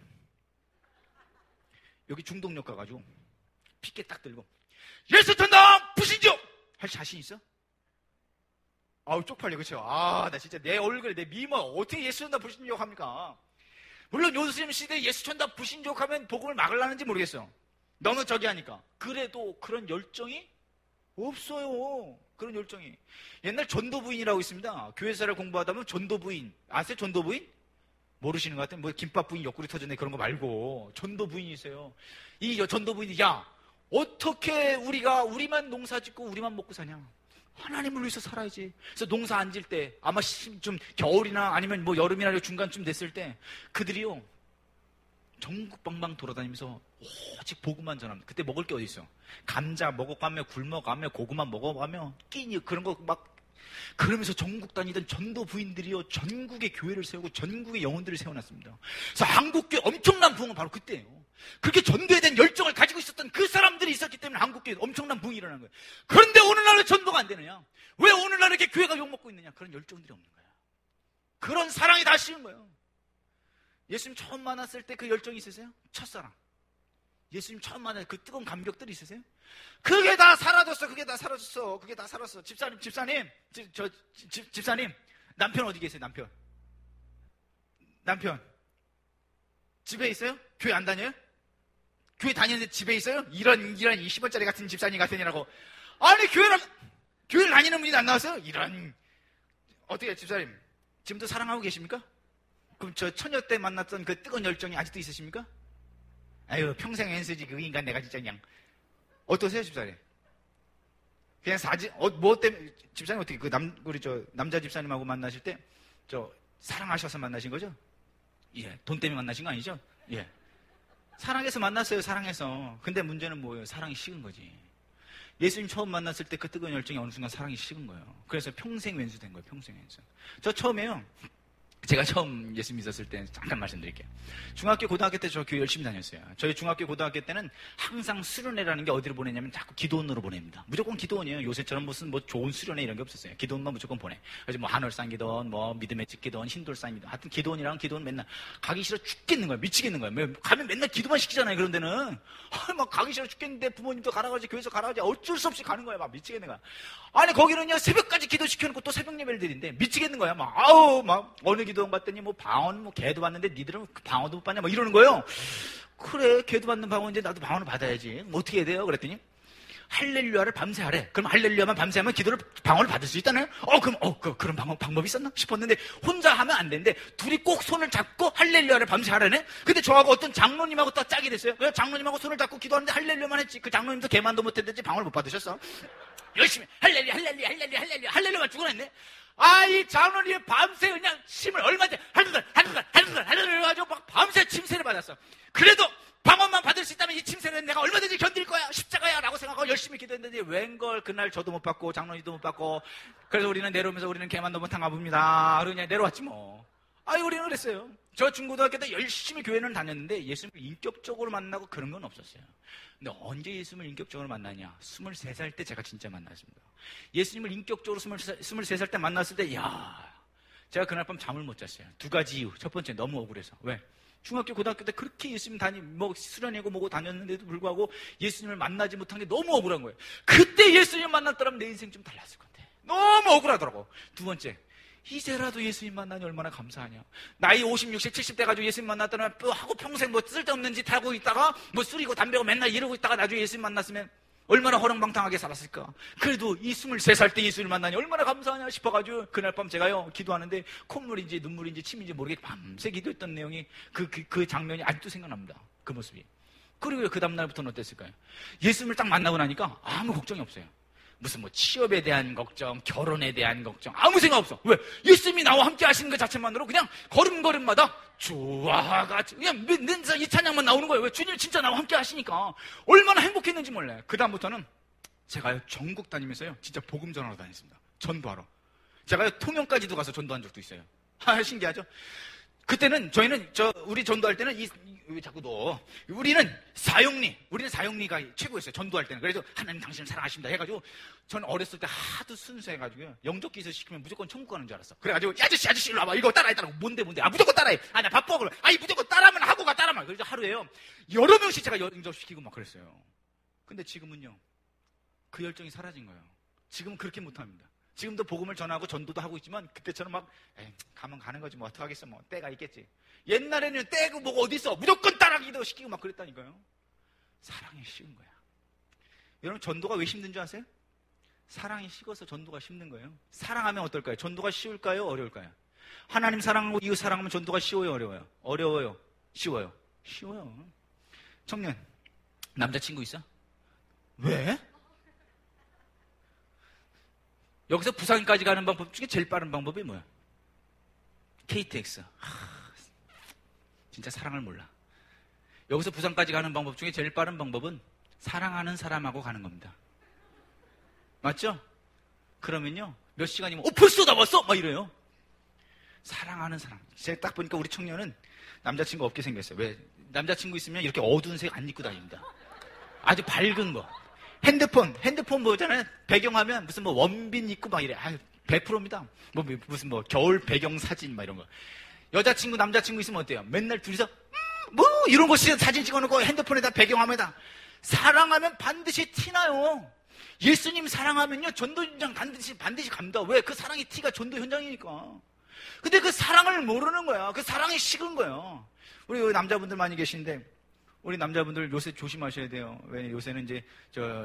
여기 중동역 가가지고 피켓 딱 들고 예수 전당 부신족 할 자신 있어? 아우 쪽팔려. 그쵸? 나 진짜 내 얼굴에 내 미모 어떻게 예수 전당 부신족 합니까? 물론 요즘 시대에 예수 전당 부신족 하면 복음을 막으려는지 모르겠어요. 너무 저기 하니까. 그래도 그런 열정이 없어요. 그런 열정이. 옛날 전도부인이라고 있습니다. 교회사를 공부하다 보면 전도부인. 아세요? 전도부인? 모르시는 것 같아요. 뭐 김밥 부인 옆구리 터졌네 그런 거 말고 전도부인이 있어요. 이 전도부인이 어떻게 우리만 농사 짓고 우리만 먹고 사냐. 하나님을 위해서 살아야지. 그래서 농사 안 질 때 아마 좀 겨울이나 아니면 뭐 여름이나 중간쯤 됐을 때 그들이요 전국 방방 돌아다니면서 오직 복음만 전합니다. 그때 먹을 게 어디 있어? 감자 먹어가며 굴먹가며 고구마 먹어가며 끼니 그런 거 막 그러면서 전국 다니던 전도 부인들이요 전국의 교회를 세우고 전국의 영혼들을 세워놨습니다. 그래서 한국교회 엄청난 부흥은 바로 그때예요. 그렇게 전도에 대한 열정을 가지고 있었던 그 사람들이 있었기 때문에 한국교회에 엄청난 부흥이 일어난 거예요. 그런데 오늘날은 전도가 안 되느냐? 왜 오늘날 이렇게 교회가 욕먹고 있느냐? 그런 열정들이 없는 거야. 그런 사랑이 다 식은 거예요. 예수님 처음 만났을 때 그 열정이 있으세요? 첫사랑. 예수님 처음 만날 그 뜨거운 감격들이 있으세요? 그게 다 사라졌어. 그게 다 사라졌어. 그게 다 사라졌어. 집사님, 남편 어디 계세요? 남편 집에 있어요? 교회 안 다녀요? 교회 다니는데 집에 있어요? 이런 20원짜리 같은 집사님 같으니라고. 아니 교회를 다니는 분이 안 나왔어요? 어떻게 집사님 지금도 사랑하고 계십니까? 그럼 저 처녀 때 만났던 그 뜨거운 열정이 아직도 있으십니까? 아유 평생 엔스지 그 인간 내가 진짜 그냥. 어떠세요 집사님? 그냥 뭐 때문에 집사님 어떻게 우리 남자 집사님하고 만나실 때 사랑하셔서 만나신 거죠? 예, 돈 때문에 만나신 거 아니죠? 예, 사랑해서 만났어요. 사랑해서. 근데 문제는 뭐예요? 사랑이 식은 거지. 예수님 처음 만났을 때 그 뜨거운 열정이 어느 순간 사랑이 식은 거예요. 그래서 평생 왼수 된 거예요. 평생 왼수. 저 처음에요. 제가 처음 예수 믿었을 때 잠깐 말씀드릴게요. 중학교, 고등학교 때 저 교회 열심히 다녔어요. 저희 중학교, 고등학교 때는 항상 수련회라는 게 어디로 보내냐면 자꾸 기도원으로 보냅니다. 무조건 기도원이에요. 요새처럼 무슨 뭐 좋은 수련회 이런 게 없었어요. 기도원만 무조건 보내. 그래서 뭐 한월산 기도원, 뭐 믿음의 집 기도원, 흰돌산 기도원. 하여튼 기도원이랑 기도원 맨날 가기 싫어 죽겠는 거예요. 미치겠는 거예요. 가면 맨날 기도만 시키잖아요. 그런 데는. 막 가기 싫어 죽겠는데 부모님도 가라가지, 교회에서 가라가지 어쩔 수 없이 가는 거예요. 막 미치겠는 거야. 아니 거기는요 새벽까지 기도 시켜놓고 또 새벽 예배를 드리는데 미치겠는 거야. 막 어느 기도원 갔더니 뭐 방언 뭐 개도 받는데 니들은 방언도 못 받냐 뭐 이러는 거예요. 그래 개도 받는 방언인데 나도 방언을 받아야지. 뭐 어떻게 해야 돼요? 그랬더니 할렐루야를 밤새 하래. 그럼 할렐루야만 밤새 하면 방언을 받을 수 있다나요? 그런 방법이 있었나 싶었는데 혼자 하면 안 되는데 둘이 꼭 손을 잡고 할렐루야를 밤새 하라네. 근데 저하고 어떤 장로님하고 또 짝이 됐어요. 그래서 장로님하고 손을 잡고 기도하는데 할렐루야만 했지. 그 장로님도 개만도 못했는지 방언을 못 받으셨어. 열심히 할렐루야만 죽어냈네. 이 장로님이 밤새 그냥 침을 얼마든지 할렐루야 해가지고 막 밤새 침새를 받았어. 그래도 방언만 받을 수 있다면 이 침새는 내가 얼마든지 견딜 거야. 십자가야 라고 생각하고 열심히 기도했는데 웬걸 그날 저도 못 받고 장로님도 못 받고. 그래서 우리는 내려오면서 우리는 개만도 못한가 봅니다. 그러고 그냥 내려왔지 뭐. 우리는 그랬어요. 저 중고등학교 때 열심히 교회는 다녔는데 예수님을 인격적으로 만나고 그런 건 없었어요. 근데 언제 예수님을 인격적으로 만나냐? 23살 때 제가 진짜 만났습니다. 예수님을 인격적으로 23살 때 만났을 때 제가 그날 밤 잠을 못 잤어요. 두 가지 이유. 첫 번째 너무 억울해서. 왜? 중학교, 고등학교 때 그렇게 예수님 수련회고 뭐고 다녔는데도 불구하고 예수님을 만나지 못한 게 너무 억울한 거예요. 그때 예수님 만났더라면 내 인생 좀 달랐을 건데. 너무 억울하더라고. 두 번째. 이제라도 예수님 만나니 얼마나 감사하냐. 나이 50, 60, 70대 가지고 예수님 만났더니 하고 평생 뭐 쓸데없는 짓 하고 있다가 뭐 술이고 담배고 맨날 이러고 있다가 나중에 예수님 만났으면 얼마나 허랑방탕하게 살았을까. 그래도 이 23살 때 예수님을 만나니 얼마나 감사하냐 싶어가지고 그날 밤 제가요 기도하는데 콧물인지 눈물인지 침인지 모르게 밤새 기도했던 내용이 그 장면이 아직도 생각납니다. 그 모습이. 그리고 그 다음날부터는 어땠을까요? 예수님을 딱 만나고 나니까 아무 걱정이 없어요. 무슨 뭐 취업에 대한 걱정, 결혼에 대한 걱정 아무 생각 없어. 왜? 예수님이 나와 함께 하시는 것 자체만으로 그냥 걸음걸음마다 주와가 그냥 이 찬양만 나오는 거예요. 왜? 주님 진짜 나와 함께 하시니까 얼마나 행복했는지 몰라요. 그 다음부터는 제가요 전국 다니면서요 진짜 복음 전하러 다녔습니다. 전도하러. 제가요 통영까지도 가서 전도한 적도 있어요. 신기하죠? 그때는 저희는 우리 전도할 때는 왜 자꾸 너? 우리는 사형리가 최고였어요. 전도할 때는. 그래서 하나님 당신을 사랑하십니다 해가지고 전 어렸을 때 하도 순수해가지고요. 영적 기술 시키면 무조건 천국 가는 줄 알았어. 그래가지고 아저씨 일로 와봐. 이거 따라해. 뭔데? 아 무조건 따라해. 아 나 바빠 그래. 아니 무조건 따라하면 하고 가 따라만. 그래서 하루에요 여러 명씩 제가 영접 시키고 막 그랬어요. 근데 지금은요 그 열정이 사라진 거예요. 지금은 그렇게 못합니다. 지금도 복음을 전하고 전도도 하고 있지만 그때처럼 막 가면 가는 거지 뭐 어떡하겠어 뭐 때가 있겠지. 옛날에는 때고 뭐가 어디 있어 무조건 따라기도 시키고 막 그랬다니까요. 사랑이 식은 거야. 여러분 전도가 왜 힘든 줄 아세요? 사랑이 식어서 전도가 힘든 거예요. 사랑하면 어떨까요? 전도가 쉬울까요? 어려울까요? 하나님 사랑하고 이웃 사랑하면 전도가 쉬워요? 어려워요? 어려워요? 쉬워요? 쉬워요. 청년 남자친구 있어? 왜? 여기서 부산까지 가는 방법 중에 제일 빠른 방법이 뭐야? KTX. 진짜 사랑을 몰라. 여기서 부산까지 가는 방법 중에 제일 빠른 방법은 사랑하는 사람하고 가는 겁니다. 맞죠? 그러면요 몇 시간이면 벌써 다 왔어? 막 이래요. 사랑하는 사람. 제가 딱 보니까 우리 청년은 남자친구 없게 생겼어요. 왜? 남자친구 있으면 이렇게 어두운 색 안 입고 다닙니다. 아주 밝은 거. 핸드폰 보잖아요. 배경화면 무슨 뭐 원빈 있고 막 이래. 100%입니다. 무슨 겨울 배경 사진 막 이런 거. 여자친구, 남자친구 있으면 어때요? 맨날 둘이서 이런 거 사진 찍어놓고 핸드폰에다 배경화면에다. 사랑하면 반드시 티나요. 예수님 사랑하면요 전도 현장 반드시 갑니다. 왜? 그 사랑의 티가 전도 현장이니까. 근데 그 사랑을 모르는 거야. 그 사랑이 식은 거야. 우리 여기 남자분들 많이 계신데 우리 남자분들 요새 조심하셔야 돼요. 왜 요새는 이제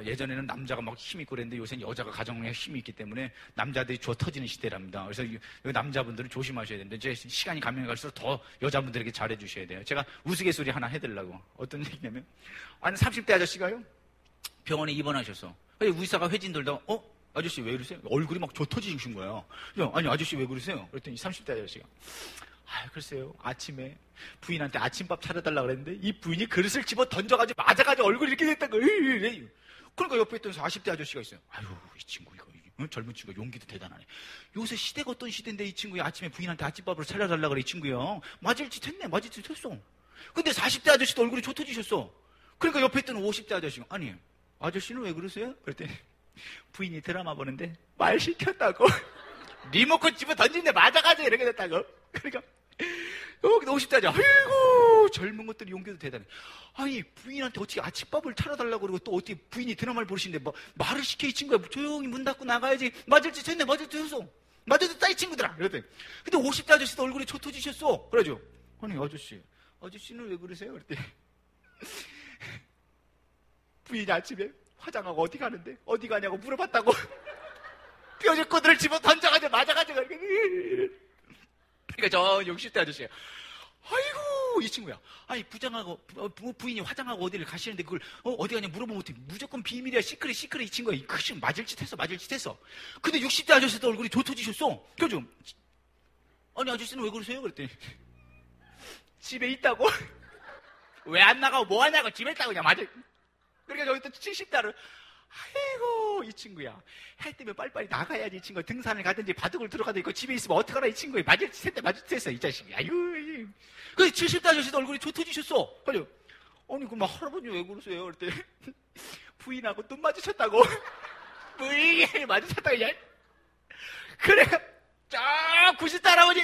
예전에는 남자가 막 힘 있고 그랬는데 요새는 여자가 가정에 힘이 있기 때문에 남자들이 주워 터지는 시대랍니다. 그래서 여기 남자분들은 조심하셔야 되는데 이제 시간이 가면 갈수록 더 여자분들에게 잘해 주셔야 돼요. 제가 우스갯소리 하나 해드리려고. 어떤 얘기냐면 30대 아저씨가요 병원에 입원하셨어. 의사가 회진 돌다가 아저씨 왜 그러세요? 얼굴이 막 조 터지신 거예요. 아니 아저씨 왜 그러세요? 그랬더니 30대 아저씨가 글쎄요. 아침에 부인한테 아침밥 차려달라 그랬는데 이 부인이 그릇을 집어 던져가지고 맞아가지고 얼굴이 이렇게 됐다는 거예요. 그러니까 옆에 있던 40대 아저씨가 있어요. 이 친구 이거 젊은 친구가 용기도 대단하네. 요새 시대가 어떤 시대인데 이 친구야 아침에 부인한테 아침밥을 차려달라 그래. 이 친구요. 맞을 짓 했네. 근데 40대 아저씨도 얼굴이 조 터지셨어. 그러니까 옆에 있던 50대 아저씨가 아니 아저씨는 왜 그러세요? 그랬더니 부인이 드라마 보는데 말 시켰다고 리모컨 집어 던진데 맞아가지고 이렇게 됐다고. 그러니까 여기 50대죠. 아이고 젊은 것들이 용기도 대단해. 아니 부인한테 어떻게 아침밥을 차려달라고 그러고 또 어떻게 부인이 드라마를 보시는데 뭐 말을 시켜. 이 친구야 조용히 문 닫고 나가야지. 맞을 짓 했네. 맞을 짓 했어. 맞을 짓 따 이 친구들아. 그랬더니 근데 50대 아저씨도 얼굴이 조 터지셨어. 그래가지고 아니 아저씨는 왜 그러세요? 그랬더니 부인이 아침에 화장하고 어디 가는데 어디 가냐고 물어봤다고. 뼈저꼬들을 집어 던져가지고 맞아가지고 그러니까 저 60대 아저씨야. 아이고 이 친구야. 아니 부인이 화장하고 어디를 가시는데 그걸 어디 가냐 물어보면 어떻게 무조건 비밀이야. 시크릿 이 친구야. 그 친구 맞을 짓 했어. 근데 60대 아저씨도 얼굴이 조 터지셨어. 그래서 아니 아저씨는 왜 그러세요? 그랬더니 집에 있다고. 왜 안 나가고 뭐 하냐고 집에 있다고 그냥 맞아. 그러니까 여기 또 70대를 아이고 이 친구야 할 때면 빨리빨리 나가야지. 이 친구야 등산을 가든지 바둑을 들어가든지 집에 있으면 어떡하나. 이 친구야 맞을 짓 했어 이 자식이. 아유 그 70대 아저씨도 얼굴이 조 터지셨어. 그래서 아니 그럼 할아버지 왜 그러세요? 그랬더니 부인하고 눈 마주쳤다고. 부인이 마주쳤다고 그냥. 그래 저 90대 할아버지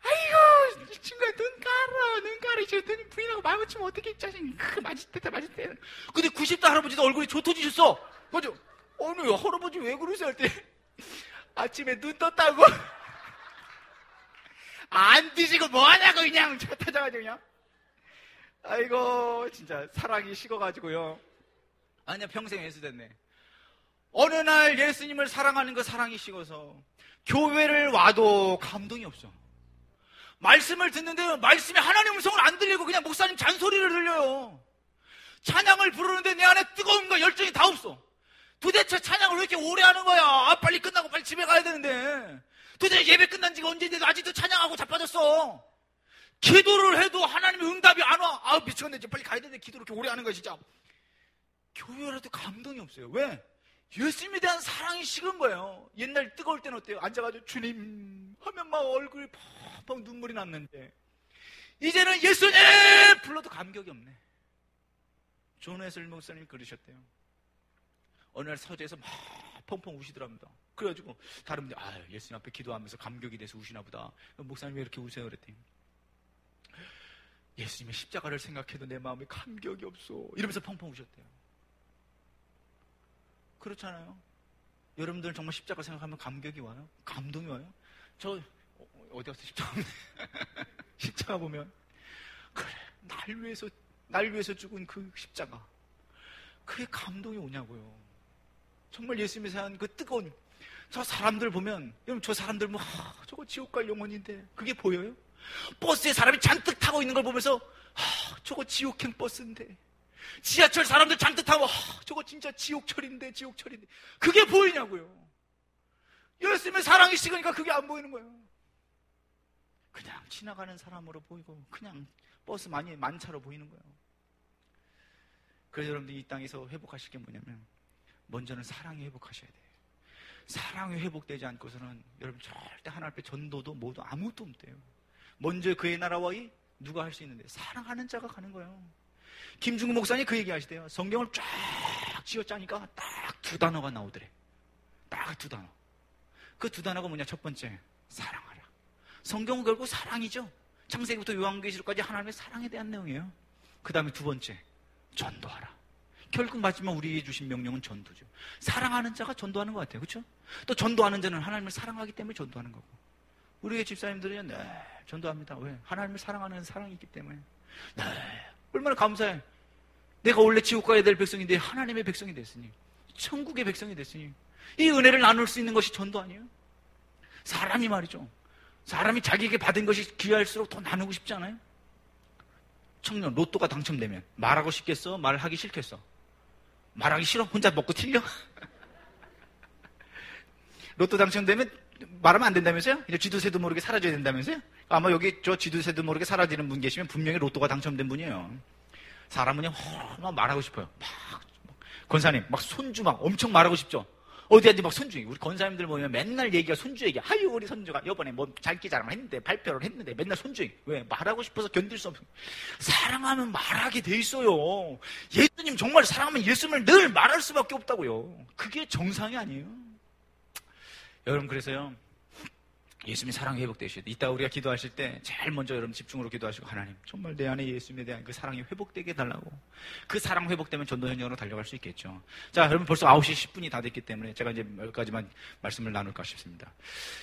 아이고 이 친구야 눈 깔아 이랬더니 부인하고 말 붙이면 어떻게 이 자식이 맞을 때 근데 90대 할아버지도 얼굴이 조 터지셨어. 맞아. 아니 할아버지 왜 그러세요? 할때 아침에 눈 떴다고. 안 드시고 뭐하냐고 그냥 터져가지고 그냥. 아이고 진짜 사랑이 식어가지고요. 아니야 평생 예수됐네. 어느 날 예수님을 사랑하는 그 사랑이 식어서 교회를 와도 감동이 없어. 말씀을 듣는데 말씀이 하나님 음성을 안 들리고 그냥 목사님 잔소리를 들려요. 찬양을 부르는데 내 안에 뜨거움과 열정이 다 없어. 도대체 찬양을 왜 이렇게 오래 하는 거야? 빨리 끝나고 빨리 집에 가야 되는데. 도대체 예배 끝난 지가 언제인데도 아직도 찬양하고 자빠졌어. 기도를 해도 하나님의 응답이 안 와. 미쳤네. 이제 빨리 가야 되는데 기도를 이렇게 오래 하는 거야 진짜. 교회라도 감동이 없어요. 왜? 예수님에 대한 사랑이 식은 거예요. 옛날 뜨거울 때는 어때요? 앉아가지고 주님 하면 막 얼굴이 펑펑 눈물이 났는데 이제는 예수님 불러도 감격이 없네. 존 웨슬리 목사님이 그러셨대요. 어느 날 서재에서 막 펑펑 우시더랍니다. 그래가지고 다른 분들 예수님 앞에 기도하면서 감격이 돼서 우시나 보다. 목사님 왜 이렇게 우세요? 그랬더니 예수님의 십자가를 생각해도 내 마음에 감격이 없어 이러면서 펑펑 우셨대요. 그렇잖아요. 여러분들 정말 십자가 생각하면 감격이 와요? 감동이 와요? 저 어디 가서 십자가 십자가 보면 그래 날 위해서 죽은 그 십자가 그게 감동이 오냐고요. 정말 예수님의 사는 그 뜨거운 저 사람들 보면 여러분 저 사람들 뭐 저거 지옥 갈 영혼인데 그게 보여요? 버스에 사람이 잔뜩 타고 있는 걸 보면서 저거 지옥행 버스인데 지하철 사람들 잔뜩 타고 저거 진짜 지옥철인데 그게 보이냐고요. 예수님의 사랑이 식으니까 그게 안 보이는 거예요. 그냥 지나가는 사람으로 보이고 그냥 버스 만차로 보이는 거예요. 그래서 여러분들이 이 땅에서 회복하실 게 뭐냐면 먼저는 사랑이 회복하셔야 돼요. 사랑이 회복되지 않고서는 여러분 절대 하나님 앞에 전도도 뭐도 아무것도 없대요. 먼저 그의 나라와 누가 할 수 있는데 사랑하는 자가 가는 거예요. 김중국 목사님 그 얘기 하시대요. 성경을 쫙 쥐어짜니까 딱 두 단어가 나오더래. 딱 두 단어. 그 두 단어가 뭐냐? 첫 번째, 사랑하라. 성경은 결국 사랑이죠. 창세기부터 요한계시록까지 하나님의 사랑에 대한 내용이에요. 그 다음에 두 번째, 전도하라. 결국 마지막 우리에게 주신 명령은 전도죠. 사랑하는 자가 전도하는 것 같아요. 그렇죠? 또 전도하는 자는 하나님을 사랑하기 때문에 전도하는 거고. 우리의 집사님들은 전도합니다. 왜? 하나님을 사랑하는 사랑이 있기 때문에. 얼마나 감사해. 내가 원래 지옥 가야 될 백성인데 하나님의 백성이 됐으니, 천국의 백성이 됐으니 이 은혜를 나눌 수 있는 것이 전도 아니에요? 사람이 말이죠. 사람이 자기에게 받은 것이 귀할수록 더 나누고 싶지 않아요? 청년 로또가 당첨되면 말하고 싶겠어? 말하기 싫겠어? 말하기 싫어? 혼자 먹고 튀려? 로또 당첨되면 말하면 안 된다면서요? 이제 쥐도새도 모르게 사라져야 된다면서요? 아마 여기 저 쥐도새도 모르게 사라지는 분 계시면 분명히 로또가 당첨된 분이에요. 사람은 그냥 막 말하고 싶어요. 막 권사님 막 손주 막 엄청 말하고 싶죠? 어디한테 막 손주, 우리 권사님들 보면 맨날 얘기가 손주 얘기야. 아유 우리 손주가 이번에 뭐 장기 자랑을 했는데 발표를 했는데 맨날 손주 얘기. 왜? 말하고 싶어서 견딜 수 없어. 사랑하면 말하게 돼 있어요. 예수님 정말 사랑하면 예수님을 늘 말할 수밖에 없다고요. 그게 정상이 아니에요. 여러분 그래서요 예수님의 사랑이 회복되셔야 돼요. 이따 우리가 기도하실 때 제일 먼저 여러분 집중으로 기도하시고 하나님 정말 내 안에 예수님에 대한 그 사랑이 회복되게 해달라고. 그 사랑 회복되면 전도 현장으로 달려갈 수 있겠죠. 자 여러분 벌써 9시 10분이 다 됐기 때문에 제가 이제 여기까지만 말씀을 나눌까 싶습니다.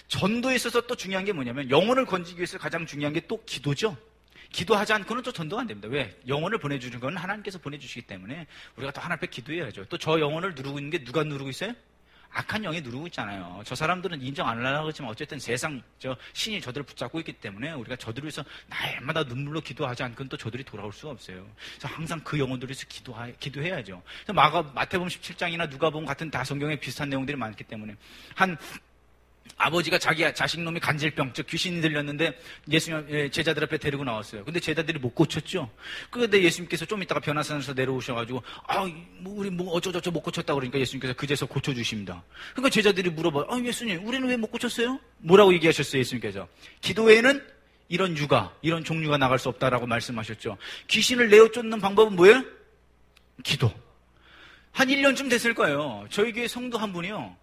전도에 있어서 또 중요한 게 뭐냐면 영혼을 건지기 위해서 가장 중요한 게 또 기도죠. 기도하지 않고는 또 전도가 안 됩니다. 왜? 영혼을 보내주는 건 하나님께서 보내주시기 때문에 우리가 또 하나님 앞에 기도해야죠. 또 저 영혼을 누르고 있는 게 누가 누르고 있어요? 악한 영이 누르고 있잖아요. 저 사람들은 인정 안 하려고 하지만 어쨌든 세상 신이 저들을 붙잡고 있기 때문에 우리가 저들을 위해서 날마다 눈물로 기도하지 않고는 또 저들이 돌아올 수가 없어요. 그래서 항상 그 영혼들을 위해서 기도해야죠. 마태복음 17장이나 누가복음 같은 다 성경에 비슷한 내용들이 많기 때문에 한 아버지가 자기 자식놈이 간질병, 즉 귀신이 들렸는데 예수님 제자들 앞에 데리고 나왔어요. 근데 제자들이 못 고쳤죠. 그런데 예수님께서 좀 있다가 변화산에서 내려오셔가지고 우리 어쩌저쩌 못 고쳤다 그러니까 예수님께서 그제서 고쳐주십니다. 그러니까 제자들이 물어봐요. 예수님 우리는 왜 못 고쳤어요? 뭐라고 얘기하셨어요? 예수님께서 기도 외에는 이런 종류가 나갈 수 없다라고 말씀하셨죠. 귀신을 내어 쫓는 방법은 뭐예요? 기도. 한 1년쯤 됐을 거예요. 저희 교회 성도 한 분이요.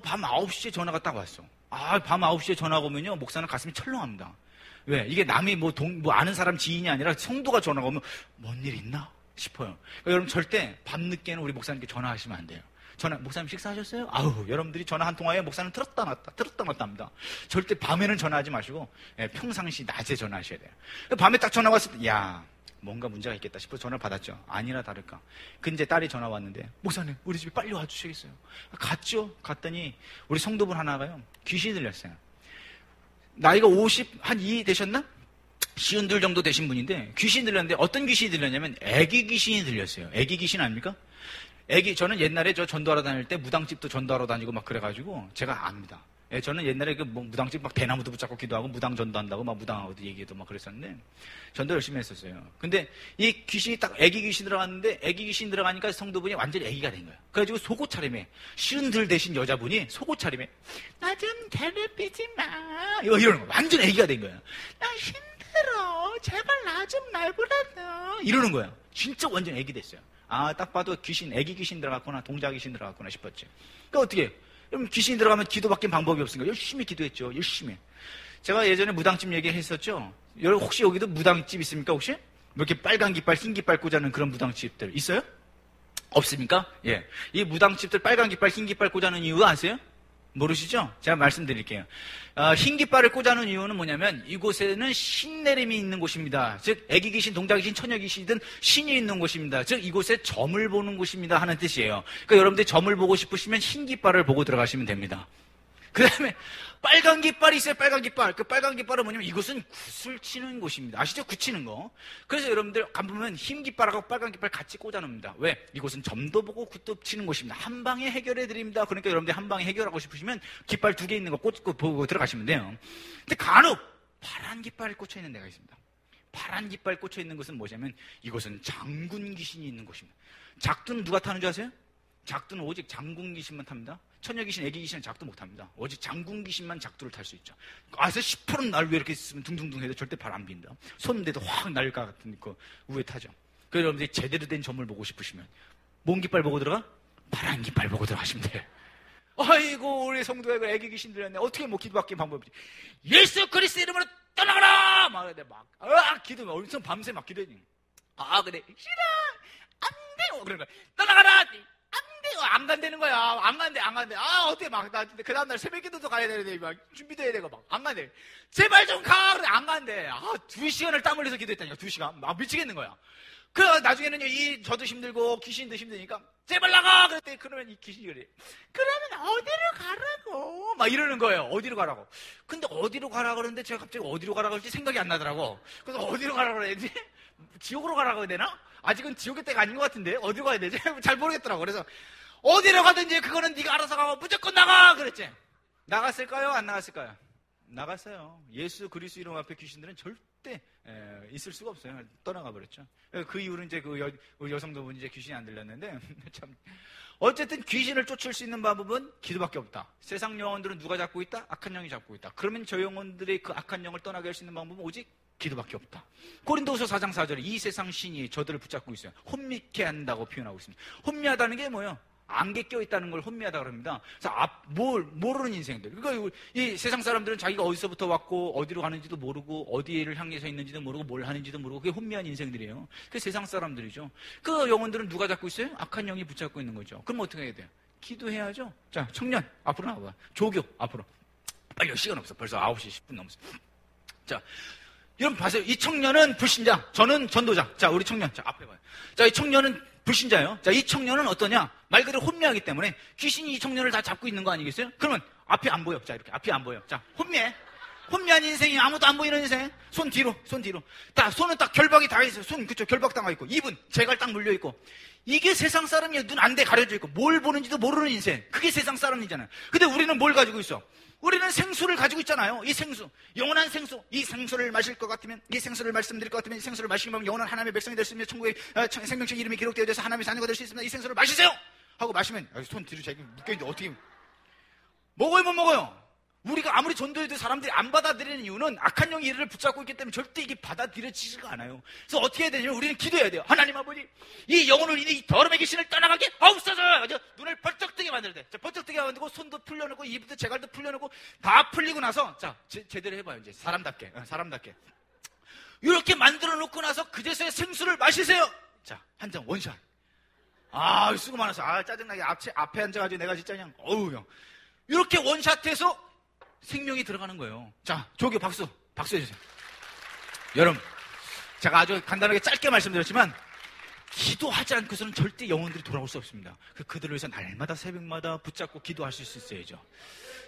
밤 9시에 전화가 딱 왔어. 밤 9시에 전화가 오면요, 목사는 가슴이 철렁합니다. 왜? 이게 남이 아는 사람 지인이 아니라 성도가 전화가 오면, 뭔 일 있나? 싶어요. 그러니까 여러분 절대 밤늦게는 우리 목사님께 전화하시면 안 돼요. 목사님 식사하셨어요? 여러분들이 전화 한 통화에 목사는 들었다 놨다 합니다. 절대 밤에는 전화하지 마시고, 평상시 낮에 전화하셔야 돼요. 밤에 딱 전화 왔을 때, 뭔가 문제가 있겠다 싶어서 전화를 받았죠. 아니나 다를까. 근데 딸이 전화 왔는데, 목사님, 우리 집에 빨리 와주시겠어요? 갔죠? 갔더니, 우리 성도분 하나가요, 귀신이 들렸어요. 나이가 52 되셨나? 52 정도 되신 분인데, 귀신이 들렸는데, 어떤 귀신이 들렸냐면, 애기 귀신이 들렸어요. 애기 귀신 아닙니까? 저는 옛날에 전도하러 다닐 때 무당집도 전도하러 다니고 막 그래가지고, 제가 압니다. 저는 옛날에 무당집 막 대나무도 붙잡고 기도하고 무당 전도한다고 막 무당하고도 얘기해도 막 그랬었는데 전도 열심히 했었어요. 근데 이 귀신이 딱 애기 귀신 들어갔는데 애기 귀신 들어가니까 성도분이 완전히 애기가 된 거예요. 그래가지고 속옷 차림에 52 되신 여자분이 속옷 차림에 나 좀 괴롭히지 마 이러는 거예요. 완전 애기가 된 거예요. 나 힘들어 싫어. 제발 나 좀 말고라도. 이러는 거야. 진짜 완전 애기 됐어요. 아, 딱 봐도 귀신, 애기 귀신 들어갔구나, 동자 귀신 들어갔구나 싶었지. 그러니까 어떻게 해? 그럼 귀신이 들어가면 기도밖에 방법이 없으니까 열심히 기도했죠. 열심히. 제가 예전에 무당집 얘기했었죠. 여러분 혹시 여기도 무당집 있습니까? 혹시? 뭐 이렇게 빨간 깃발, 흰 깃발 꽂아놓은 그런 무당집들 있어요? 없습니까? 예. 이 무당집들 빨간 깃발, 흰 깃발 꽂아놓은 이유 아세요? 모르시죠? 제가 말씀드릴게요. 흰 깃발을 꽂아놓은 이유는 뭐냐면 이곳에는 신내림이 있는 곳입니다. 즉 애기 귀신, 동자 귀신, 처녀 귀신이든 신이 있는 곳입니다. 즉 이곳에 점을 보는 곳입니다 하는 뜻이에요. 그러니까 여러분들이 점을 보고 싶으시면 흰 깃발을 보고 들어가시면 됩니다. 그 다음에 빨간 깃발이 있어요. 빨간 깃발. 그 빨간 깃발은 뭐냐면 이곳은 굿을 치는 곳입니다. 아시죠? 굿 치는 거. 그래서 여러분들 가보면 흰 깃발하고 빨간 깃발 같이 꽂아놓습니다. 왜? 이곳은 점도 보고 굿도 치는 곳입니다. 한 방에 해결해 드립니다. 그러니까 여러분들 한 방에 해결하고 싶으시면 깃발 2개 있는 거 꽂고 보고 들어가시면 돼요. 근데 간혹 파란 깃발이 꽂혀 있는 데가 있습니다. 파란 깃발 꽂혀 있는 곳은 뭐냐면 이곳은 장군 귀신이 있는 곳입니다. 작두는 누가 타는 줄 아세요? 작두는 오직 장군 귀신만 탑니다. 처녀 귀신, 애기 귀신은 작두 못 탑니다. 오직 장군 귀신만 작두를 탈 수 있죠. 그래서 시퍼런 날 위에 이렇게 있으면 둥둥둥 해도 절대 발 안 빈다. 손대도 확 날릴 것 같은 그 위에 타죠. 그래서 여러분들이 제대로 된 점을 보고 싶으시면 뭔 깃발 보고 들어가? 파란 깃발 보고 들어가시면 돼요. 아이고 우리 성도가 이거 애기 귀신 들렸네. 어떻게 뭐 기도받기 방법이 없지? 예수 그리스도 이름으로 떠나가라! 막 기도면 엄청 밤새 막 기도해. 아 그래 싫어 안 돼요. 그런 거야. 떠나가라. 안 간다는 거야. 안 간대. 아, 어떻게 막, 그 다음날 새벽 기도도 가야 되는데, 막, 준비도 해야 되고, 막, 안 간대. 제발 좀 가! 그래, 안 간대. 아, 2시간을 땀 흘려서 기도했다니까, 2시간. 막 미치겠는 거야. 그, 나중에는요, 저도 힘들고, 귀신도 힘드니까, 제발 나가! 그랬더니, 그러면 이 귀신이 그래. 그러면 어디로 가라고? 막 이러는 거예요. 어디로 가라고. 근데 어디로 가라고 그러는데, 제가 갑자기 어디로 가라고 할지 생각이 안 나더라고. 그래서 어디로 가라고 그래야지? 지옥으로 가라고 해야 되나? 아직은 지옥의 때가 아닌 것 같은데, 어디로 가야 되지? 잘 모르겠더라고. 그래서, 어디로 가든지 그거는 네가 알아서 가고 무조건 나가! 그랬지. 나갔을까요? 안 나갔을까요? 나갔어요. 예수 그리스도 이름 앞에 귀신들은 절대 있을 수가 없어요. 떠나가 버렸죠. 그 이후로 이제 그 여성도분이 이제 귀신이 안 들렸는데 참 어쨌든 귀신을 쫓을 수 있는 방법은 기도밖에 없다. 세상 영혼들은 누가 잡고 있다? 악한 영이 잡고 있다. 그러면 저 영혼들의 그 악한 영을 떠나게 할 수 있는 방법은 오직 기도밖에 없다. 고린도후서 4장 4절에 이 세상 신이 저들을 붙잡고 있어요. 혼미케 한다고 표현하고 있습니다. 혼미하다는 게 뭐예요? 안개 껴있다는 걸 혼미하다 그럽니다. 그래서 모르는 인생들. 그러니까 이 세상 사람들은 자기가 어디서부터 왔고 어디로 가는지도 모르고 어디를 향해서 있는지도 모르고 뭘 하는지도 모르고 그게 혼미한 인생들이에요. 그게 세상 사람들이죠. 그 영혼들은 누가 잡고 있어요? 악한 영이 붙잡고 있는 거죠. 그럼 어떻게 해야 돼요? 기도해야죠. 자, 청년 앞으로 나와봐. 조교 앞으로. 빨리 시간 없어. 벌써 9시 10분 넘었어. 자, 여러분 봐세요. 이 청년은 불신자, 저는 전도자. 자, 우리 청년. 자, 앞에 봐요. 자, 이 청년은 불신자예요. 자, 이 청년은 어떠냐? 말 그대로 혼미하기 때문에 귀신이 이 청년을 다 잡고 있는 거 아니겠어요? 그러면 앞이 안 보여. 자, 이렇게 앞이 안 보여. 자, 혼미해. 혼미한 인생이 아무도 안 보이는 인생. 손 뒤로. 손은 딱 결박이 다 있어요. 손 그쪽 결박 당하 있고, 입은 재갈 딱 물려 있고. 이게 세상 사람이에요. 눈 안 돼 가려져 있고, 뭘 보는지도 모르는 인생. 그게 세상 사람이잖아요. 근데 우리는 뭘 가지고 있어? 우리는 생수를 가지고 있잖아요. 이 생수, 영원한 생수. 이 생수를 마실 것 같으면, 이 생수를 말씀드릴 것 같으면, 이 생수를 마시면 영원한 하나님의 백성이 될 수 있으며 천국의 생명책 이름이 기록되어 있어서 하나님의 자녀가 될 수 있습니다. 이 생수를 마시세요! 하고 마시면 손 뒤로 자기 묶여있는데 어떻게 먹어요? 못 먹어요? 우리가 아무리 전도해도 사람들이 안 받아들이는 이유는 악한 영이 이를 붙잡고 있기 때문에 절대 이게 받아들여지지가 않아요. 그래서 어떻게 해야 되냐면 우리는 기도해야 돼요. 하나님 아버지, 이 영혼을 인해 이 더러움의 귀신을 떠나가게 하옵소서. 눈을 벌쩍 뜨게 만들어야 돼. 자, 벌쩍 뜨게 만들고 손도 풀려놓고 입도 재갈도 풀려놓고 다 풀리고 나서 자, 제대로 해봐요. 이제 사람답게. 이렇게 만들어 놓고 나서 그제서야 생수를 마시세요. 자, 한 잔 원샷. 아, 수고 많았어. 아, 짜증나게 앞에 앉아가지고 내가 진짜 그냥 어우 형. 이렇게 원샷해서 생명이 들어가는 거예요. 자, 조교 박수 해주세요. 여러분, 제가 아주 간단하게 짧게 말씀드렸지만 기도하지 않고서는 절대 영혼들이 돌아올 수 없습니다. 그들을 위해서 날마다 새벽마다 붙잡고 기도할 수 있어야죠.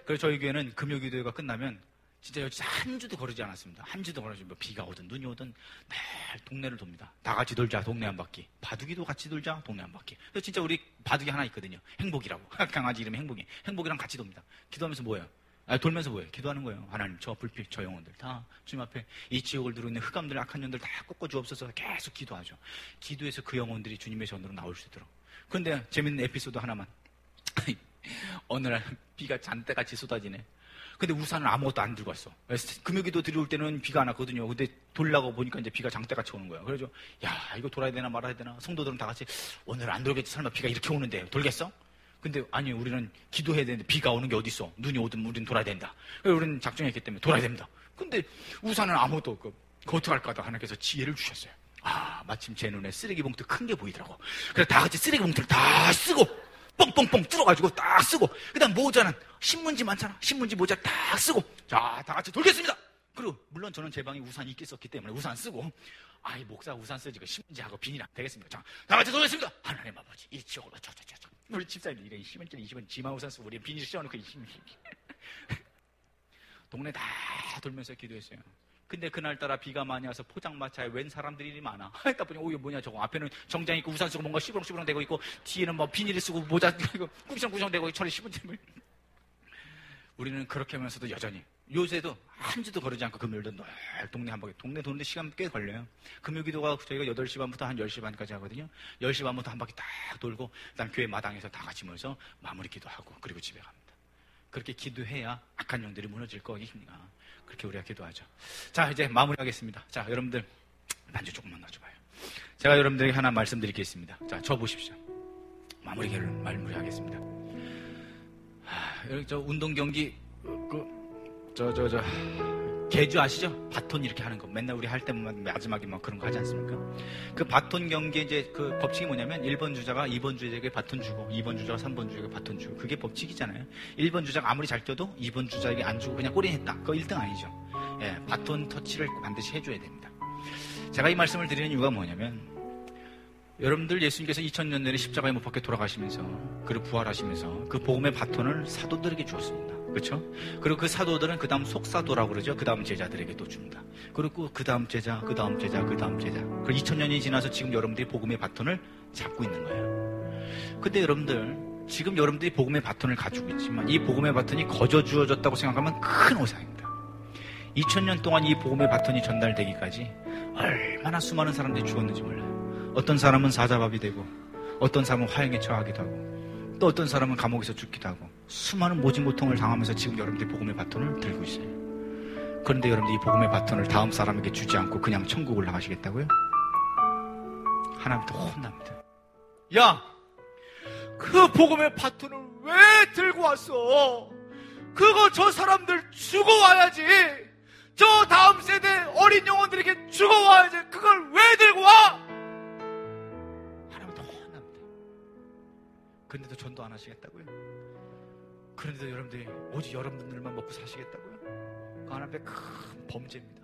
그래서 저희 교회는 금요기도회가 끝나면 진짜 여기 한 주도 거르지 않았습니다. 한 주도 거르지 뭐 비가 오든 눈이 오든 매일 동네를 돕니다. 다 같이 놀자 동네 한 바퀴. 바둑이도 같이 돌자 동네 한 바퀴. 그래서 진짜 우리 바둑이 하나 있거든요. 행복이라고. 강아지 이름이 행복이. 행복이랑 같이 돕니다. 기도하면서 뭐예요? 돌면서 뭐예요? 기도하는 거예요. 하나님, 저 불빛, 저 영혼들 다 주님 앞에 이 지옥을 누르는 흑암들, 악한 년들 다 꺾어 주옵소서. 계속 기도하죠. 기도해서 그 영혼들이 주님의 전으로 나올 수 있도록. 그런데 재밌는 에피소드 하나만. 어느 날 비가 잔뜩같이 쏟아지네. 근데 우산을 아무것도 안 들고 왔어. 금요기도 들어올 때는 비가 안 왔거든요. 근데 돌라고 보니까 이제 비가 장대같이 오는 거예요. 그래서 야, 이거 돌아야 되나 말아야 되나. 성도들은 다 같이 오늘 안 돌겠지. 설마 비가 이렇게 오는데 돌겠어? 근데 아니, 우리는 기도해야 되는데 비가 오는 게 어딨어. 눈이 오든 우리는 돌아야 된다. 그래서 우리는 작정했기 때문에 돌아야 됩니다. 근데 우산은 아무것도 없고 어떡할까 하다 하나님께서 지혜를 주셨어요. 아, 마침 제 눈에 쓰레기 봉투 큰 게 보이더라고. 그래서 다 같이 쓰레기 봉투를 다 쓰고 뻥뻥뻥 뚫어가지고 딱 쓰고, 그 다음 모자는 신문지 많잖아. 신문지 모자 딱 쓰고, 자, 다 같이 돌겠습니다. 그리고 물론 저는 제 방에 우산이 있겠었기 때문에 우산 쓰고, 아이, 목사 우산 쓰지, 그 신문지하고 비닐 안 되겠습니다. 자, 다 같이 돌겠습니다. 하나님 아버지, 이 지역으로 저저저저. 우리 집사님들 이래 10원짜리 20원 지만 우산 쓰고 우리 비닐 씌워놓고 동네 다 돌면서 기도했어요. 근데 그날따라 비가 많이 와서 포장마차에 웬 사람들이 많아. 했다 보니, 이거 뭐냐, 저거. 앞에는 정장 입고 우산 쓰고 뭔가 시부렁시부렁 되고 있고, 뒤에는 뭐 비닐을 쓰고 모자 쓰고 꾸시렁꾸시렁 되고, 저리 시부렁. 우리는 그렇게 하면서도 여전히, 요새도 한 주도 거르지 않고 금요일도 늘 동네 한 바퀴, 동네 도는데 시간 꽤 걸려요. 금요 기도가 저희가 8시 반부터 한 10시 반까지 하거든요. 10시 반부터 한 바퀴 딱 돌고, 그 다음 교회 마당에서 다 같이 모여서 마무리 기도하고, 그리고 집에 갑니다. 그렇게 기도해야 악한 영들이 무너질 거니까 그렇게 우리가 기도하죠. 자, 이제 마무리하겠습니다. 자, 여러분들 반주 조금만 놔줘봐요. 제가 여러분들에게 하나 말씀드리겠습니다. 자, 저 보십시오. 마무리하겠습니다. 여기 저 운동 경기 개주 아시죠? 바톤 이렇게 하는 거. 맨날 우리 할 때만 마지막에 막 그런 거 하지 않습니까? 그 바톤 경기 이제 그 법칙이 뭐냐면 1번 주자가 2번 주자에게 바톤 주고 2번 주자가 3번 주자에게 바톤 주고, 그게 법칙이잖아요. 1번 주자가 아무리 잘 뛰어도 2번 주자에게 안 주고 그냥 골인 했다. 그거 1등 아니죠. 예, 바톤 터치를 반드시 해줘야 됩니다. 제가 이 말씀을 드리는 이유가 뭐냐면, 여러분들 예수님께서 2000년 전에 십자가에 못 박혀 돌아가시면서, 그리고 부활하시면서 그 복음의 바톤을 사도들에게 주었습니다. 그렇죠? 그리고 그 사도들은 그 다음 속사도라고 그러죠. 그 다음 제자들에게 또 줍니다. 그리고 그 다음 제자, 그 다음 제자, 그 다음 제자. 그리고 2000년이 지나서 지금 여러분들이 복음의 바톤을 잡고 있는 거예요. 근데 여러분들, 지금 여러분들이 복음의 바톤을 가지고 있지만 이 복음의 바톤이 거저 주어졌다고 생각하면 큰 오산입니다. 2000년 동안 이 복음의 바톤이 전달되기까지 얼마나 수많은 사람들이 죽었는지 몰라요. 어떤 사람은 사자밥이 되고, 어떤 사람은 화형에 처하기도 하고, 또 어떤 사람은 감옥에서 죽기도 하고, 수많은 모진고통을 당하면서 지금 여러분들이 복음의 바톤을 들고 있어요. 그런데 여러분들이 이 복음의 바톤을 다음 사람에게 주지 않고 그냥 천국 올라가시겠다고요? 하나님부터 혼납니다. 야! 그 복음의 바톤을 왜 들고 왔어? 그거 저 사람들 죽어와야지! 저 다음 세대 어린 영혼들에게 죽어와야지! 그걸 왜 들고 와? 하나님부터 혼납니다. 그런데도 전도 안 하시겠다고요? 그런데도 여러분들이 오직 여러분들만 먹고 사시겠다고요? 그 하나님의 큰 범죄입니다.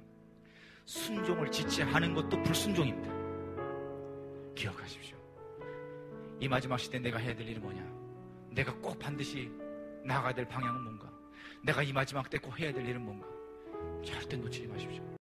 순종을 지체하는 것도 불순종입니다. 기억하십시오. 이 마지막 시대에 내가 해야 될 일이 뭐냐? 내가 꼭 반드시 나아가야 될 방향은 뭔가? 내가 이 마지막 때 꼭 해야 될 일은 뭔가? 절대 놓치지 마십시오.